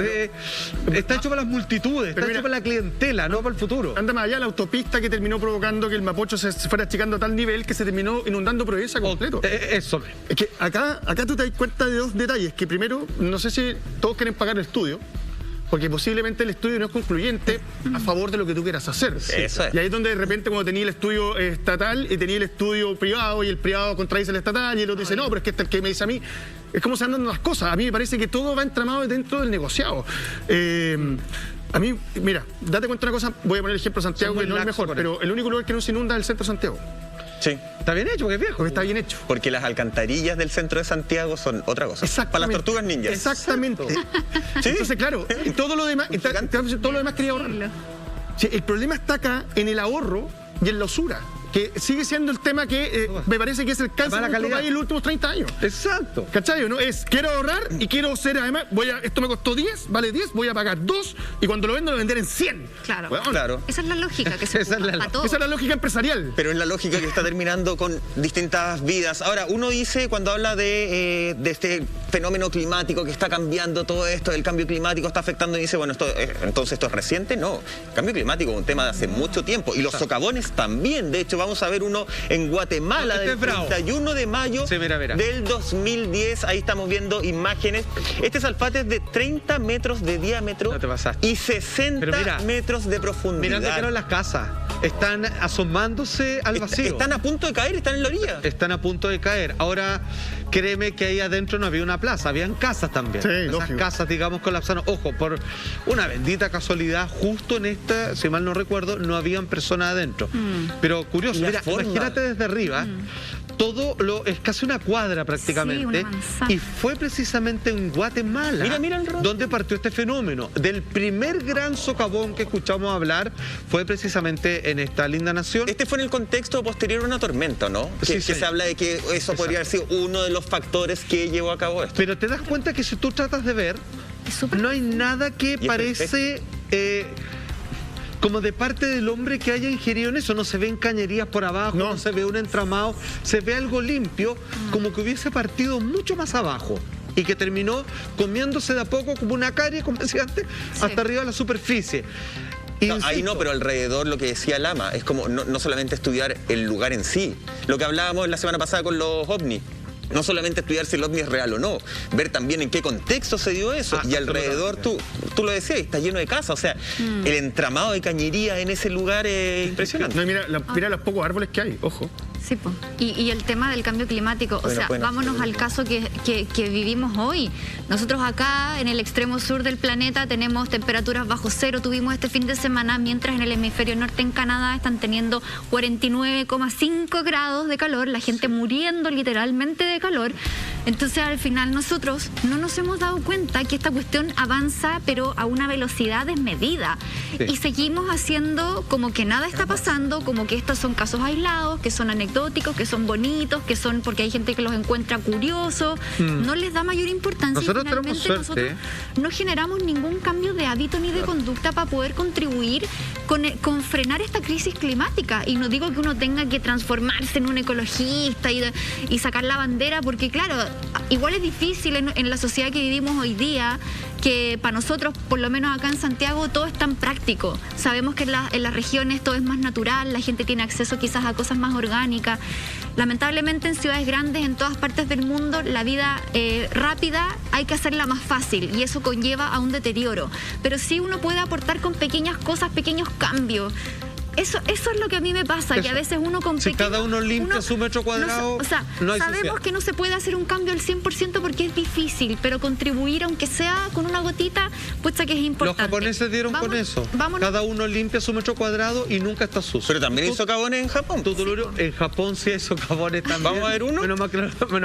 está hecho para las multitudes, está hecho para la clientela, no para el futuro. Anda más allá, la autopista que terminó provocando que el Mapocho se fuera achicando a tal nivel que se terminó inundando Providencia completo. Eso. Es que acá tú te das cuenta de 2 detalles. Que primero, no sé si todos quieren pagar el estudio, porque posiblemente el estudio no es concluyente a favor de lo que tú quieras hacer. Eso es. Y ahí es donde de repente cuando tenía el estudio estatal y tenía el estudio privado y el privado contradice el estatal y el otro dice, no, pero es que este es el que me dice a mí. Es como se andan las cosas. A mí me parece que todo va entramado dentro del negociado. A mí, mira, date cuenta de una cosa, voy a poner el ejemplo de Santiago, que no es el mejor, pero el único lugar que no se inunda es el centro de Santiago. Sí. Está bien hecho, porque es viejo. Porque está bien hecho. Porque las alcantarillas del centro de Santiago son otra cosa. Para las tortugas ninjas. Exactamente. ¿Sí? Entonces, claro, todo lo demás quería ahorrar. Sí, el problema está acá en el ahorro y en la usura, que sigue siendo el tema que me parece que es el cáncer de nuestro país en los últimos 30 años. Exacto. ¿Cachai? ¿No? Es, quiero ahorrar y quiero ser, además, esto me costó 10, vale 10, voy a pagar 2 y cuando lo vendo lo vender en 100. Claro. Bueno, claro. Esa es la lógica que se usa para todo. Esa es la lógica empresarial. Pero es la lógica que está terminando con distintas vidas. Ahora, uno dice, cuando habla de este fenómeno climático que está cambiando todo esto, el cambio climático está afectando, y dice, bueno, entonces esto es reciente. No, el cambio climático es un tema de hace mucho tiempo. Y los socavones también. De hecho, vamos a ver uno en Guatemala del 31 de mayo del 2010. Ahí estamos viendo imágenes. Este Salfate es de 30 metros de diámetro y 60 metros de profundidad. Mirando que eran las casas. Están asomándose al vacío. Están a punto de caer, están en la orilla. Están a punto de caer. Ahora, créeme que ahí adentro no había una plaza, habían casas también. Sí, esas lógico. Casas, digamos, colapsaron. Ojo, por una bendita casualidad, justo en esta, si mal no recuerdo, no habían personas adentro. Pero curioso, mira, imagínate desde arriba, todo es casi una cuadra prácticamente. Sí, y fue precisamente en Guatemala donde partió este fenómeno. Del primer gran socavón que escuchamos hablar fue precisamente en esta linda nación. Este fue en el contexto posterior a una tormenta, ¿no? Que se habla de que eso podría haber sido uno de los factores que llevó a cabo esto. Pero te das cuenta que si tú tratas de ver, no hay nada que parece como de parte del hombre que haya ingerido en eso. No se ven cañerías por abajo, no se ve un entramado, se ve algo limpio, como que hubiese partido mucho más abajo y que terminó comiéndose de a poco como una carie, como decía antes, hasta arriba de la superficie. No, ahí no, pero alrededor, lo que decía Lama, es como no solamente estudiar el lugar en sí, lo que hablábamos la semana pasada con los ovnis. No solamente estudiar si el ovni es real o no, ver también en qué contexto se dio eso. Y alrededor, tú lo decías, está lleno de casas. O sea, el entramado de cañería en ese lugar es impresionante. No, mira los pocos árboles que hay, ojo. Sí, pues. Y el tema del cambio climático, vámonos al caso que vivimos hoy. Nosotros acá, en el extremo sur del planeta, tenemos temperaturas bajo cero, tuvimos este fin de semana, mientras en el hemisferio norte, en Canadá, están teniendo 49,5 grados de calor, la gente muriendo literalmente de calor. Entonces al final nosotros no nos hemos dado cuenta que esta cuestión avanza pero a una velocidad desmedida. Y seguimos haciendo como que nada está pasando, como que estos son casos aislados, que son anecdóticos, que son bonitos, que son porque hay gente que los encuentra curiosos, no les da mayor importancia. Nosotros y finalmente tenemos suerte. nosotros no generamos ningún cambio de hábito ni de conducta para poder contribuir con frenar esta crisis climática. Y no digo que uno tenga que transformarse en un ecologista y sacar la bandera, porque claro, igual es difícil en la sociedad que vivimos hoy día, que para nosotros, por lo menos acá en Santiago, todo es tan práctico. Sabemos que en las regiones todo es más natural, la gente tiene acceso quizás a cosas más orgánicas. Lamentablemente en ciudades grandes, en todas partes del mundo, la vida rápida hay que hacerla más fácil y eso conlleva a un deterioro. Pero sí uno puede aportar con pequeñas cosas, pequeños cambios. Eso es lo que a mí me pasa, que a veces uno con si cada uno limpia su metro cuadrado, no hay sabemos social. Que no se puede hacer un cambio al 100% porque es difícil, pero contribuir, aunque sea con una gotita, pucha que es importante. Los japoneses dieron con eso. Cada uno limpia su metro cuadrado y nunca está sucio. Pero también hay socavones en Japón. En Japón sí hay socavones también. ¿Vamos a ver uno? Menos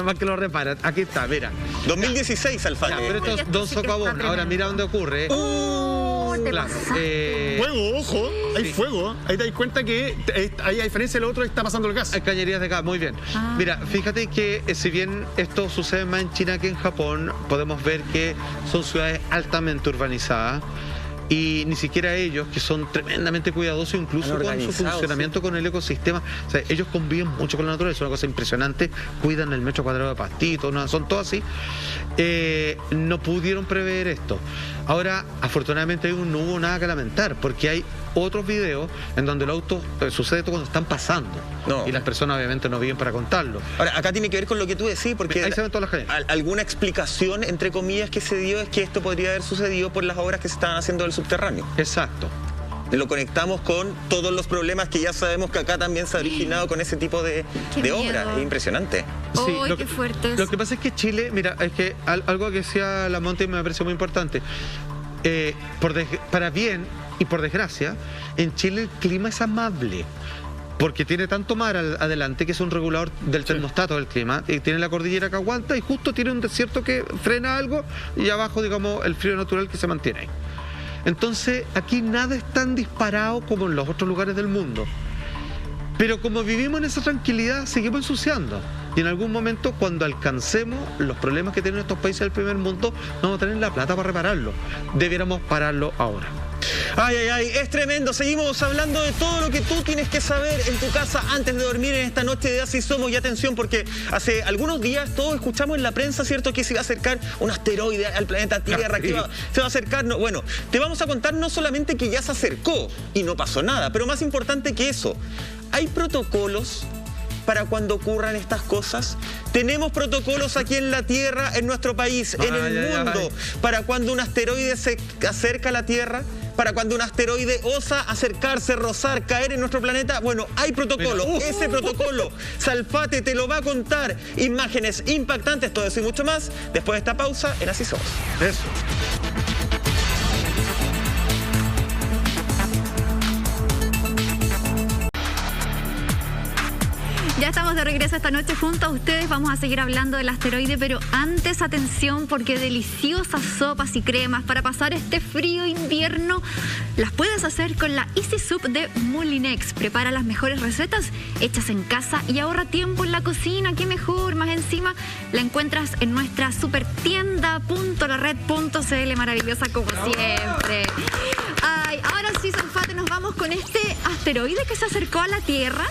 mal que lo reparan. Aquí está, mira. 2016, Alfate. Pero estos dos socavones. Ahora mira dónde ocurre. Claro. Fuego, ojo, hay fuego. Ahí te das cuenta que ahí a diferencia del otro está pasando el gas. Hay cañerías de gas, muy bien. Mira, fíjate que si bien esto sucede más en China que en Japón, podemos ver que son ciudades altamente urbanizadas. Y ni siquiera ellos, que son tremendamente cuidadosos, incluso con su funcionamiento con el ecosistema. O sea, ellos conviven mucho con la naturaleza, es una cosa impresionante. Cuidan el metro cuadrado de pastito, son todos así. No pudieron prever esto. Ahora, afortunadamente no hubo nada que lamentar, porque hay otros videos en donde el auto sucede todo cuando están pasando. Y las personas obviamente no viven para contarlo. Ahora, acá tiene que ver con lo que tú decís, porque ahí se ven todas las calles. Alguna explicación, entre comillas, que se dio es que esto podría haber sucedido por las obras que se estaban haciendo del subterráneo. Exacto. Lo conectamos con todos los problemas que ya sabemos que acá también se ha originado con ese tipo de obras. Es impresionante. Sí, qué fuerte. Lo que pasa es que Chile, mira, es que algo que decía la Monte me pareció muy importante. Para bien y por desgracia, en Chile el clima es amable. Porque tiene tanto mar adelante que es un regulador del termostato del clima, y tiene la cordillera que aguanta y justo tiene un desierto que frena algo y abajo, digamos, el frío natural que se mantiene ahí. Entonces, aquí nada es tan disparado como en los otros lugares del mundo. Pero como vivimos en esa tranquilidad, seguimos ensuciando. Y en algún momento, cuando alcancemos los problemas que tienen estos países del primer mundo, no vamos a tener la plata para repararlo. Debiéramos pararlo ahora. Ay, es tremendo. Seguimos hablando de todo lo que tú tienes que saber en tu casa antes de dormir en esta noche de Así Somos. Y atención, porque hace algunos días todos escuchamos en la prensa, ¿cierto?, que se iba a acercar un asteroide al planeta Tierra, que se va a acercar. Bueno, te vamos a contar no solamente que ya se acercó y no pasó nada, pero más importante que eso, hay protocolos para cuando ocurran estas cosas. Tenemos protocolos aquí en la Tierra, en nuestro país, en el mundo, para cuando un asteroide se acerca a la Tierra, para cuando un asteroide osa acercarse, rozar, caer en nuestro planeta. Bueno, hay protocolo. Ese protocolo, Salfate te lo va a contar. Imágenes impactantes, todo eso y mucho más, después de esta pausa en Así Somos. Eso. Ya estamos de regreso esta noche junto a ustedes. Vamos a seguir hablando del asteroide, pero antes, atención, porque deliciosas sopas y cremas para pasar este frío invierno las puedes hacer con la Easy Soup de Molinex. Prepara las mejores recetas hechas en casa y ahorra tiempo en la cocina. ¡Qué mejor! Más encima, la encuentras en nuestra supertienda.lared.cl, maravillosa como siempre. Ay, ahora sí, Salfate, nos vamos con este asteroide que se acercó a la Tierra.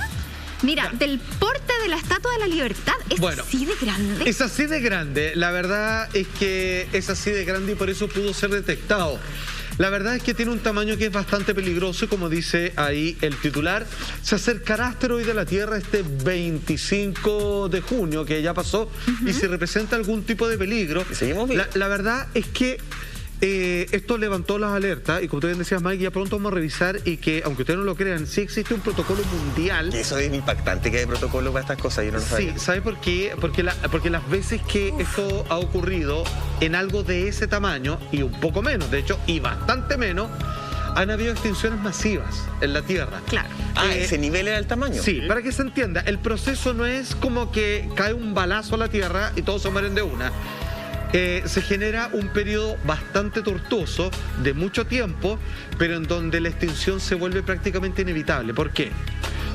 Mira, del porte de la Estatua de la Libertad, ¿es así de grande? Es así de grande. La verdad es que es así de grande y por eso pudo ser detectado. La verdad es que tiene un tamaño que es bastante peligroso y como dice ahí el titular, se acercará asteroide a la Tierra este 25 de junio, que ya pasó, y si representa algún tipo de peligro. La verdad es que esto levantó las alertas y como tú bien decías, Mike, ya pronto vamos a revisar y que, aunque ustedes no lo crean, sí existe un protocolo mundial. Eso es impactante, que hay protocolo para estas cosas, yo no lo sabía. Sí, ¿sabe por qué? Porque las veces que esto ha ocurrido en algo de ese tamaño y un poco menos, de hecho, y bastante menos, han habido extinciones masivas en la Tierra. Claro. ¿Ese nivel era el tamaño? Sí, para que se entienda, el proceso no es como que cae un balazo a la Tierra y todos se mueren de una. Se genera un periodo bastante tortuoso, de mucho tiempo, pero en donde la extinción se vuelve prácticamente inevitable. ¿Por qué?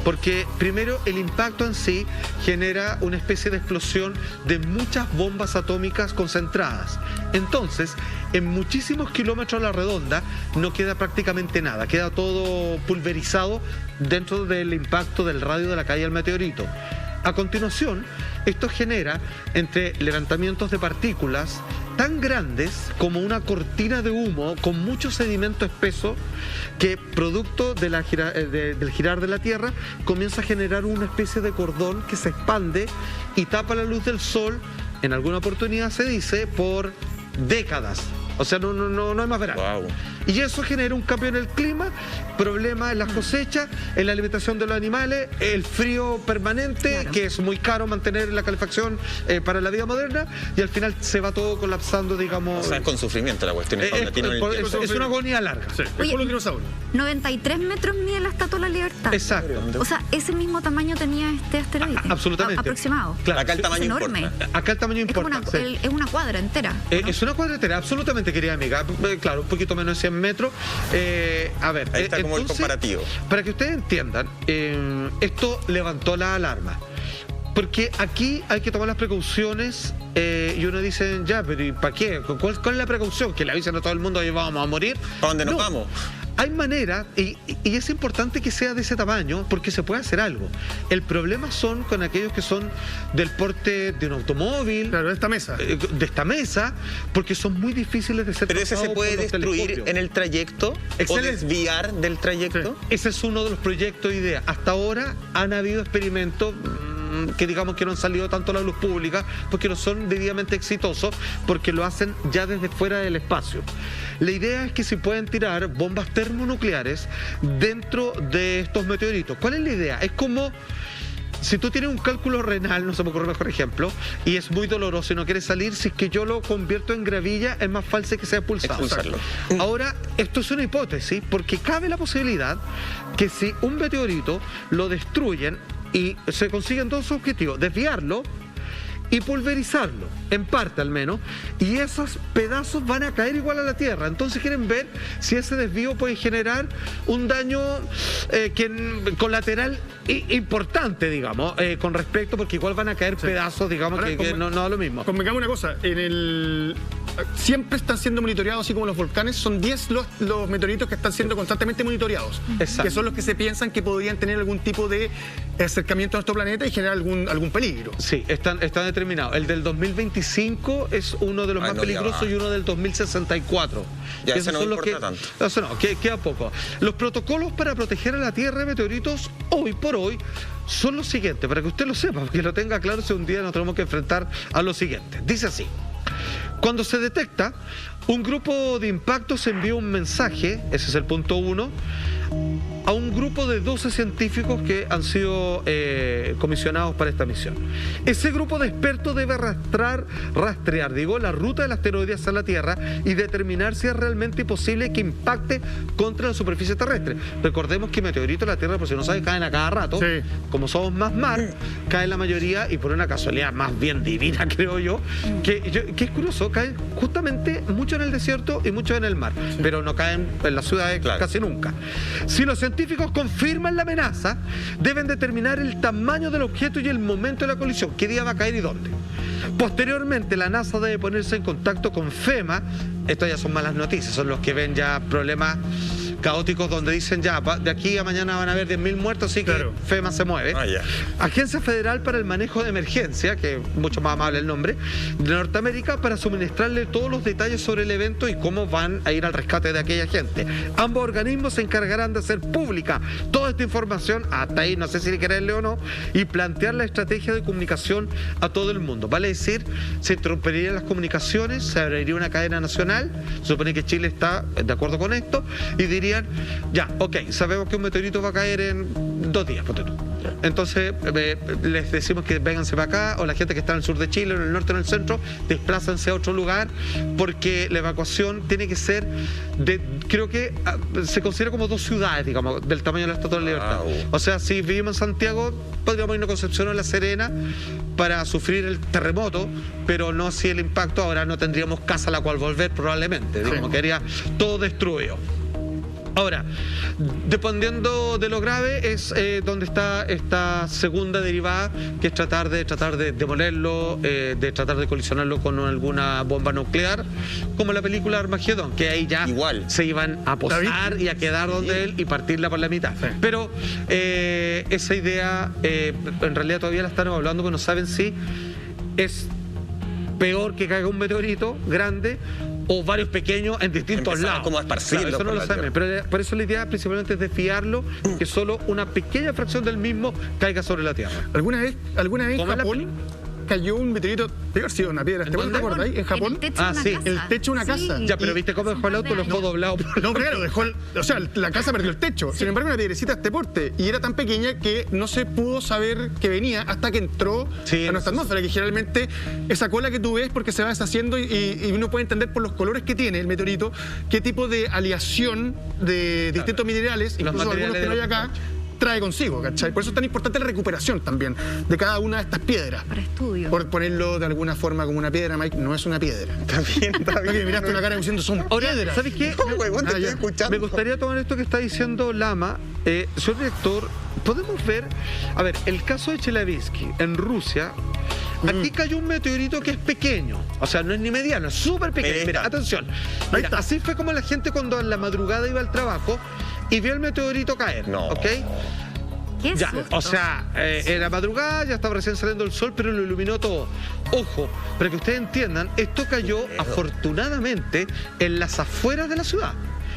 Porque primero el impacto en sí genera una especie de explosión de muchas bombas atómicas concentradas. Entonces, en muchísimos kilómetros a la redonda no queda prácticamente nada, queda todo pulverizado dentro del impacto del radio de la caída del meteorito. A continuación, esto genera entre levantamientos de partículas tan grandes como una cortina de humo con mucho sedimento espeso que, producto de del girar de la Tierra, comienza a generar una especie de cordón que se expande y tapa la luz del sol, en alguna oportunidad se dice, por décadas. O sea, no hay más verano. Wow. Y eso genera un cambio en el clima, problemas en las cosechas, en la alimentación de los animales, el frío permanente, claro, que es muy caro mantener la calefacción para la vida moderna, y al final se va todo colapsando, digamos. O sea, es con sufrimiento la cuestión. Es una agonía larga. Sí. Oye, por los dinosaurios. 93 metros mide la Estatua de la Libertad. Exacto. O sea, ese mismo tamaño tenía este asteroide. Absolutamente. Aproximado. Claro. Acá el tamaño es enorme. importa. Acá el tamaño importa. Es una cuadra entera. ¿No? Es una cuadra entera, absolutamente, querida amiga. Claro, un poquito menos de 100 metros. A ver, ahí está como entonces, el comparativo. Para que ustedes entiendan, esto levantó la alarma. Porque aquí hay que tomar las precauciones y uno dice, ya, pero ¿y para qué? ¿Cuál es la precaución? ¿Que le avisen a todo el mundo que vamos a morir? ¿Para dónde nos vamos? Hay manera, y es importante que sea de ese tamaño, porque se puede hacer algo. El problema son con aquellos que son del porte de un automóvil. Claro, de esta mesa. De esta mesa, porque son muy difíciles de ser. Pero ese se puede destruir en el trayecto. Excelente. O desviar del trayecto. Sí. Ese es uno de los proyectos de idea. Hasta ahora han habido experimentos que digamos que no han salido tanto a la luz pública porque no son debidamente exitosos, porque lo hacen ya desde fuera del espacio. La idea es que se pueden tirar bombas termonucleares dentro de estos meteoritos. ¿Cuál es la idea? Es como si tú tienes un cálculo renal, no se me ocurre mejor ejemplo, y es muy doloroso y no quieres salir, si es que yo lo convierto en gravilla, es más fácil que sea expulsarlo. Ahora, esto es una hipótesis, porque cabe la posibilidad que si un meteorito lo destruyen y se consiguen dos objetivos: desviarlo y pulverizarlo, en parte al menos, y esos pedazos van a caer igual a la Tierra. Entonces quieren ver si ese desvío puede generar un daño colateral importante, digamos, con respecto, porque igual van a caer pedazos, digamos. Ahora, que no da lo mismo. Convengamos una cosa, siempre están siendo monitoreados, así como los volcanes, son 10 los meteoritos que están siendo constantemente monitoreados. Exacto. Que son los que se piensan que podrían tener algún tipo de acercamiento a nuestro planeta y generar algún peligro. Sí, están determinados. El del 2025 es uno de los más peligrosos y uno del 2064. Ya, ese no importa tanto. Eso no, queda poco. Los protocolos para proteger a la Tierra de meteoritos hoy por hoy son los siguientes, para que usted lo sepa, que lo tenga claro si un día nos tenemos que enfrentar a lo siguiente. Dice así: cuando se detecta un grupo de impactos, se envía un mensaje, ese es el punto 1, a un grupo de 12 científicos que han sido comisionados para esta misión. Ese grupo de expertos debe rastrear la ruta del asteroide hacia la Tierra y determinar si es realmente posible que impacte contra la superficie terrestre. Recordemos que meteoritos en la Tierra, por si no saben, caen a cada rato. Sí. Como somos más mar, caen la mayoría, y por una casualidad más bien divina, creo yo, que es curioso, caen justamente mucho en el desierto y mucho en el mar, pero no caen en las ciudades casi nunca. Si los científicos confirman la amenaza, deben determinar el tamaño del objeto y el momento de la colisión, qué día va a caer y dónde. Posteriormente, la NASA debe ponerse en contacto con FEMA. Estas ya son malas noticias, son los que ven ya problemas caóticos donde dicen ya, de aquí a mañana van a haber 10.000 muertos, así que FEMA se mueve. Agencia Federal para el Manejo de Emergencia, que es mucho más amable el nombre, de Norteamérica, para suministrarle todos los detalles sobre el evento y cómo van a ir al rescate de aquella gente. Ambos organismos se encargarán de hacer pública toda esta información, hasta ahí no sé si quererle o no, y plantear la estrategia de comunicación a todo el mundo. Vale decir, se interrumpirían las comunicaciones, se abriría una cadena nacional, se supone que Chile está de acuerdo con esto, y dirían, ya, ok, sabemos que un meteorito va a caer en 2 días, ponte tú. Entonces les decimos que vénganse para acá, o la gente que está en el sur de Chile, en el norte o en el centro, desplácense a otro lugar, porque la evacuación tiene que ser creo que se considera como 2 ciudades, digamos, del tamaño de la Estatua de la Libertad. O sea, si vivimos en Santiago, podríamos irnos a Concepción o La Serena para sufrir el terremoto, pero no si el impacto. Ahora no tendríamos casa a la cual volver probablemente, digamos, quedaría todo destruido. Ahora, dependiendo de lo grave, es donde está esta segunda derivada, que es tratar de demolerlo, de tratar de colisionarlo con alguna bomba nuclear, como la película Armagedón, que ahí ya se iban a posar y a quedar donde él y partirla por la mitad. Sí. Pero esa idea, en realidad todavía la están evaluando, porque no saben si es peor que caiga un meteorito grande o varios pequeños en distintos lados. Como a esparcirlo. Claro, eso no lo saben, pero por eso la idea principalmente es desviarlo, que solo una pequeña fracción del mismo caiga sobre la Tierra. ¿Alguna vez en Japón cayó un meteorito? Debe haber sido una piedra. ¿Te acuerdas ahí? ¿En Japón? El techo de una casa. Ya, pero viste cómo dejó el auto, lo dejó doblado. No, claro, o sea, la casa perdió el techo. Sin embargo, una piedrecita de este porte. Y era tan pequeña que no se pudo saber que venía hasta que entró a nuestra atmósfera, que generalmente esa cola que tú ves porque se va deshaciendo y uno puede entender por los colores que tiene el meteorito qué tipo de aleación de distintos minerales, incluso algunos que no hay acá, trae consigo, ¿cachai? Por eso es tan importante la recuperación también de cada una de estas piedras. Para estudio. Por ponerlo de alguna forma como una piedra, Mike, no es una piedra. Está bien. Me miraste la cara diciendo son piedras. ¿Sabes qué? Me gustaría tomar esto que está diciendo Lama. Señor director, podemos ver, a ver, el caso de Chelyabinsk en Rusia. Aquí cayó un meteorito que es pequeño, o sea, no es ni mediano, es súper pequeño. Mira, atención. Mira, así fue como la gente cuando en la madrugada iba al trabajo y vio el meteorito caer, ¿ok? Ya, o sea, era madrugada, ya estaba recién saliendo el sol, pero lo iluminó todo. Ojo, para que ustedes entiendan, esto cayó afortunadamente en las afueras de la ciudad.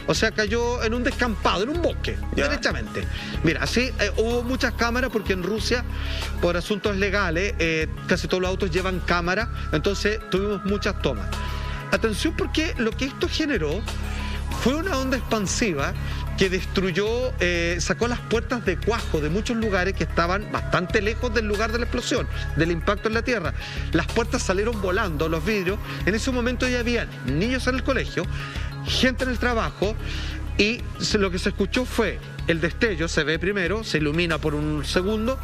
O sea, cayó en un descampado, en un bosque, derechamente. Mira, así hubo muchas cámaras porque en Rusia, por asuntos legales, casi todos los autos llevan cámara, entonces tuvimos muchas tomas. Atención, porque lo que esto generó fue una onda expansiva que destruyó, sacó las puertas de cuajo de muchos lugares que estaban bastante lejos del lugar de la explosión, del impacto en la tierra. Las puertas salieron volando, los vidrios. En ese momento ya había niños en el colegio, gente en el trabajo, y lo que se escuchó fue el destello, se ve primero, se ilumina por un segundo,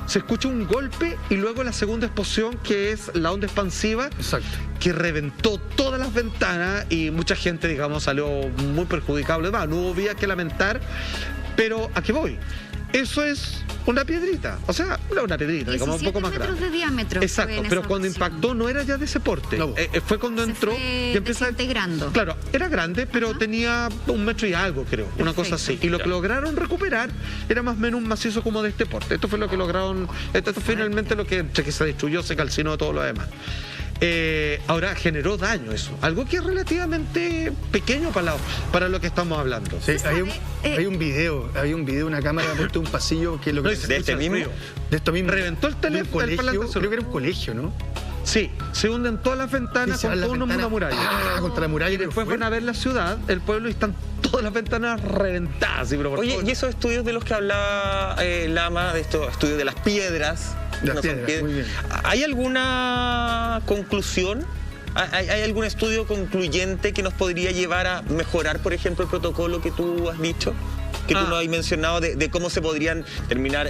se escucha un golpe y luego la segunda explosión, que es la onda expansiva. Exacto. Que reventó todas las ventanas y mucha gente, digamos, salió muy perjudicable. Además, no hubo vía que lamentar, pero ¿a qué voy? Eso es una piedrita, o sea, una piedrita, digamos, un poco más grande. 17 metros de diámetro. Exacto, pero cuando impactó no era ya de ese porte. No. Fue cuando entró y empieza integrando. Claro, era grande, pero tenía 1 metro y algo, creo, una cosa así. Y lo que lograron recuperar era más o menos un macizo como de este porte. Esto fue lo que lograron, esto finalmente lo que se destruyó, se calcinó todo lo demás. Ahora generó daño eso, algo que es relativamente pequeño para lo que estamos hablando. Sí, hay un video, una cámara puesta en un pasillo que lo que de este mismo, reventó el teléfono, creo que era un colegio, ¿no? Sí, se hunden todas las ventanas con toda una muralla. Contra la muralla. Y después van a ver la ciudad, el pueblo, y están todas las ventanas reventadas. Oye, y esos estudios de los que hablaba Lama, de estos estudios de las piedras, muy bien. ¿Hay alguna conclusión? ¿Hay algún estudio concluyente que nos podría llevar a mejorar, por ejemplo, el protocolo que tú has dicho? Que tú nos has mencionado de cómo se podrían terminar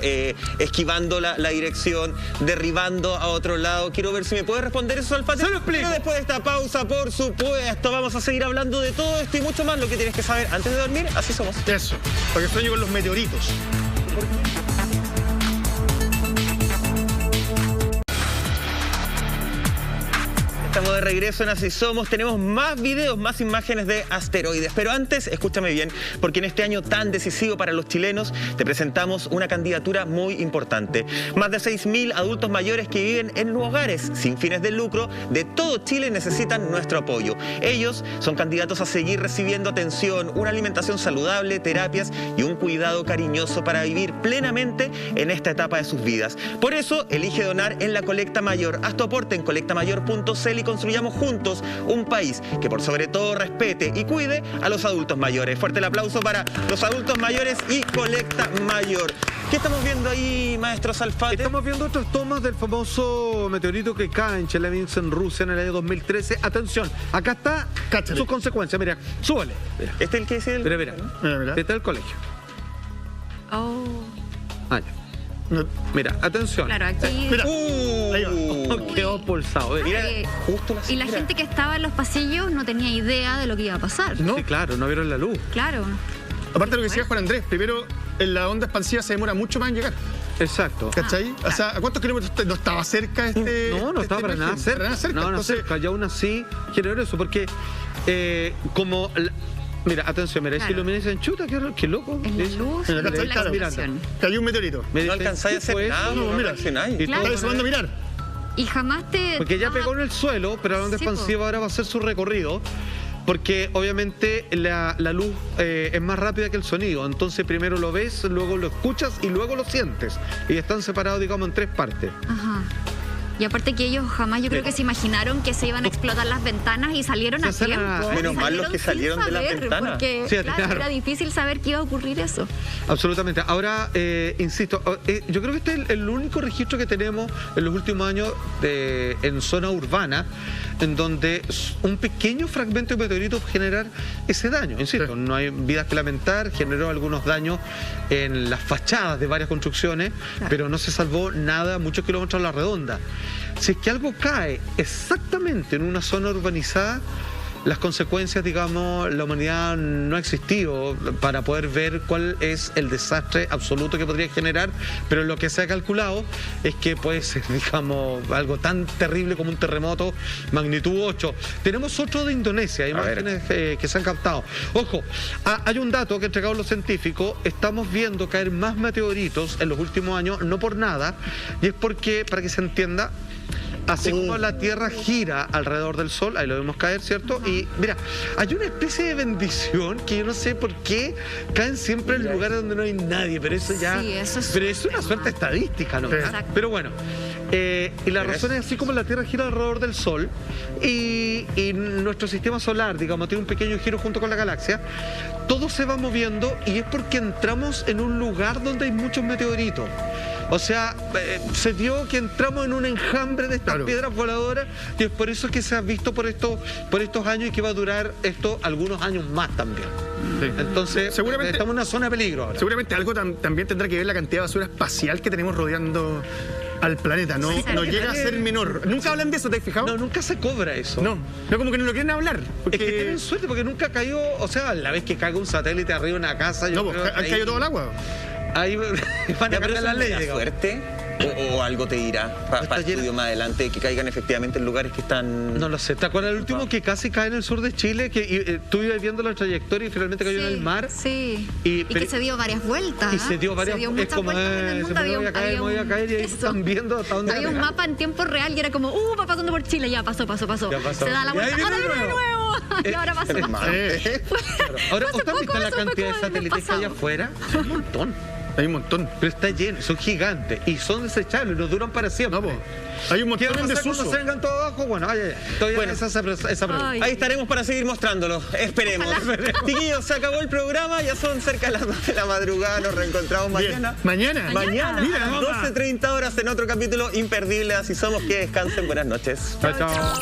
esquivando la dirección, derribando a otro lado. Quiero ver si me puedes responder eso, Alfate. Se lo explico. Pero después de esta pausa, por supuesto, vamos a seguir hablando de todo esto y mucho más, lo que tienes que saber antes de dormir. Así somos. Eso, porque sueño con los meteoritos. Estamos de regreso en Así Somos, tenemos más videos, más imágenes de asteroides, pero antes, escúchame bien, porque en este año tan decisivo para los chilenos, te presentamos una candidatura muy importante. Más de 6.000 adultos mayores que viven en hogares sin fines de lucro de todo Chile necesitan nuestro apoyo. Ellos son candidatos a seguir recibiendo atención, una alimentación saludable, terapias y un cuidado cariñoso para vivir plenamente en esta etapa de sus vidas. Por eso, elige donar en la colecta mayor. Haz tu aporte en colectamayor.cl construyamos juntos un país que por sobre todo respete y cuide a los adultos mayores. Fuerte el aplauso para los adultos mayores y Colecta Mayor. ¿Qué estamos viendo ahí, maestro Salfate? Estamos viendo otras tomas del famoso meteorito que cae en Chelyabinsk, en Rusia, en el año 2013. Atención, acá está sus consecuencias. Mira, súbale. Mira. ¿Este es el que dice el...? Mira. Este es el colegio. Oh. Ah, ya. Mira, atención. Claro, aquí... Mira. Ahí va. Quedó pulsado. Mira, justo y la gente que estaba en los pasillos no tenía idea de lo que iba a pasar. ¿No? Sí, claro, no vieron la luz. Claro. Aparte de lo que decía Juan Andrés, primero, en la onda expansiva se demora mucho más en llegar. Exacto. ¿Cachai? O sea, ¿a cuántos kilómetros no estaba cerca este? No estaba para nada cerca. Para nada cerca. No, Entonces, cerca. Y aún así generó eso, porque como... Mira, atención, mira, claro. Si lo miran y dicen, chuta, qué loco. En la luz, mira, en la claro, explosión. cayó un meteorito. No alcanzáis a hacer nada, no reaccionáis. Y Claro. Estaba subiendo a mirar. Y jamás te... Porque ya pegó en el suelo, pero la onda Sí, expansiva ahora va a hacer su recorrido. Porque obviamente la luz es más rápida que el sonido. Entonces primero lo ves, luego lo escuchas y luego lo sientes. Y están separados, digamos, en 3 partes. Ajá. Y aparte que ellos jamás yo creo que se imaginaron que se iban a explotar las ventanas y salieron a tiempo. Menos mal los que salieron de las ventanas. Porque Sí, claro, claro. era difícil saber que iba a ocurrir eso. Absolutamente. Ahora, insisto, yo creo que este es el único registro que tenemos en los últimos años en zona urbana, en donde un pequeño fragmento de meteorito puede generar ese daño. Insisto, no hay vidas que lamentar, generó algunos daños en las fachadas de varias construcciones, pero no se salvó nada muchos kilómetros a la redonda. Si es que algo cae exactamente en una zona urbanizada, las consecuencias, digamos, la humanidad no ha existido para poder ver cuál es el desastre absoluto que podría generar, pero lo que se ha calculado es que puede ser, digamos, algo tan terrible como un terremoto magnitud 8. Tenemos otro de Indonesia, imágenes que se han captado. Ojo, hay un dato que entregaron los científicos, estamos viendo caer más meteoritos en los últimos años, no por nada, y es porque, para que se entienda, así como la Tierra gira alrededor del Sol, ahí lo vemos caer, ¿cierto? Y mira, hay una especie de bendición que yo no sé por qué caen siempre en lugares donde no hay nadie, pero eso ya... Sí, eso es pero es una suerte estadística, ¿no? Exacto. Pero bueno, y la razón es así como la Tierra gira alrededor del Sol y nuestro sistema solar, digamos, tiene un pequeño giro junto con la galaxia, todo se va moviendo y es porque entramos en un lugar donde hay muchos meteoritos. O sea, se dio que entramos en un enjambre de estas piedras voladoras y es por eso que se ha visto por estos años y que va a durar esto algunos años más también. Sí. Entonces, seguramente estamos en una zona de peligro ahora. Seguramente algo también tendrá que ver la cantidad de basura espacial que tenemos rodeando al planeta. No llega a ser menor. Nunca hablan de eso, ¿te has fijado? No, nunca se cobra eso. No, como que no lo quieren hablar. Porque... Es que tienen suerte porque nunca cayó, o sea, la vez que caiga un satélite arriba de una casa... No, pues han caído todo el agua. Ahí van a cambiar las leyes. ¿Suerte? ¿O algo te dirá para estudio más adelante que caigan efectivamente en lugares que están...? No lo sé. ¿Te acuerdas el último que casi cae en el sur de Chile? Que tú ibas viendo la trayectoria y finalmente cayó en el mar. Sí. Y que se dio varias vueltas. Y se dio varias vueltas. Es como, en el mundo. me voy a caer y ahí están viendo hasta dónde. Había un mapa en tiempo real y era como, va pasando por Chile, ya pasó. Ya pasó. Se da la vuelta, ahora viene de nuevo. Y ahora pasó. Ahora, ¿usted ha visto la cantidad de satélites que hay afuera? Es un montón. Hay un montón. Pero está lleno, son gigantes y son desechables, no duran para siempre. No, hay un montón en desuso. Cuando se vengan todos abajo, bueno, esa pregunta. Ahí estaremos para seguir mostrándolo. Esperemos. Chiquillos, se acabó el programa, ya son cerca de las 2 de la madrugada, nos reencontramos mañana. Mañana. Mira, 12:30 horas en otro capítulo imperdible. Así somos, que descansen, buenas noches. Chao.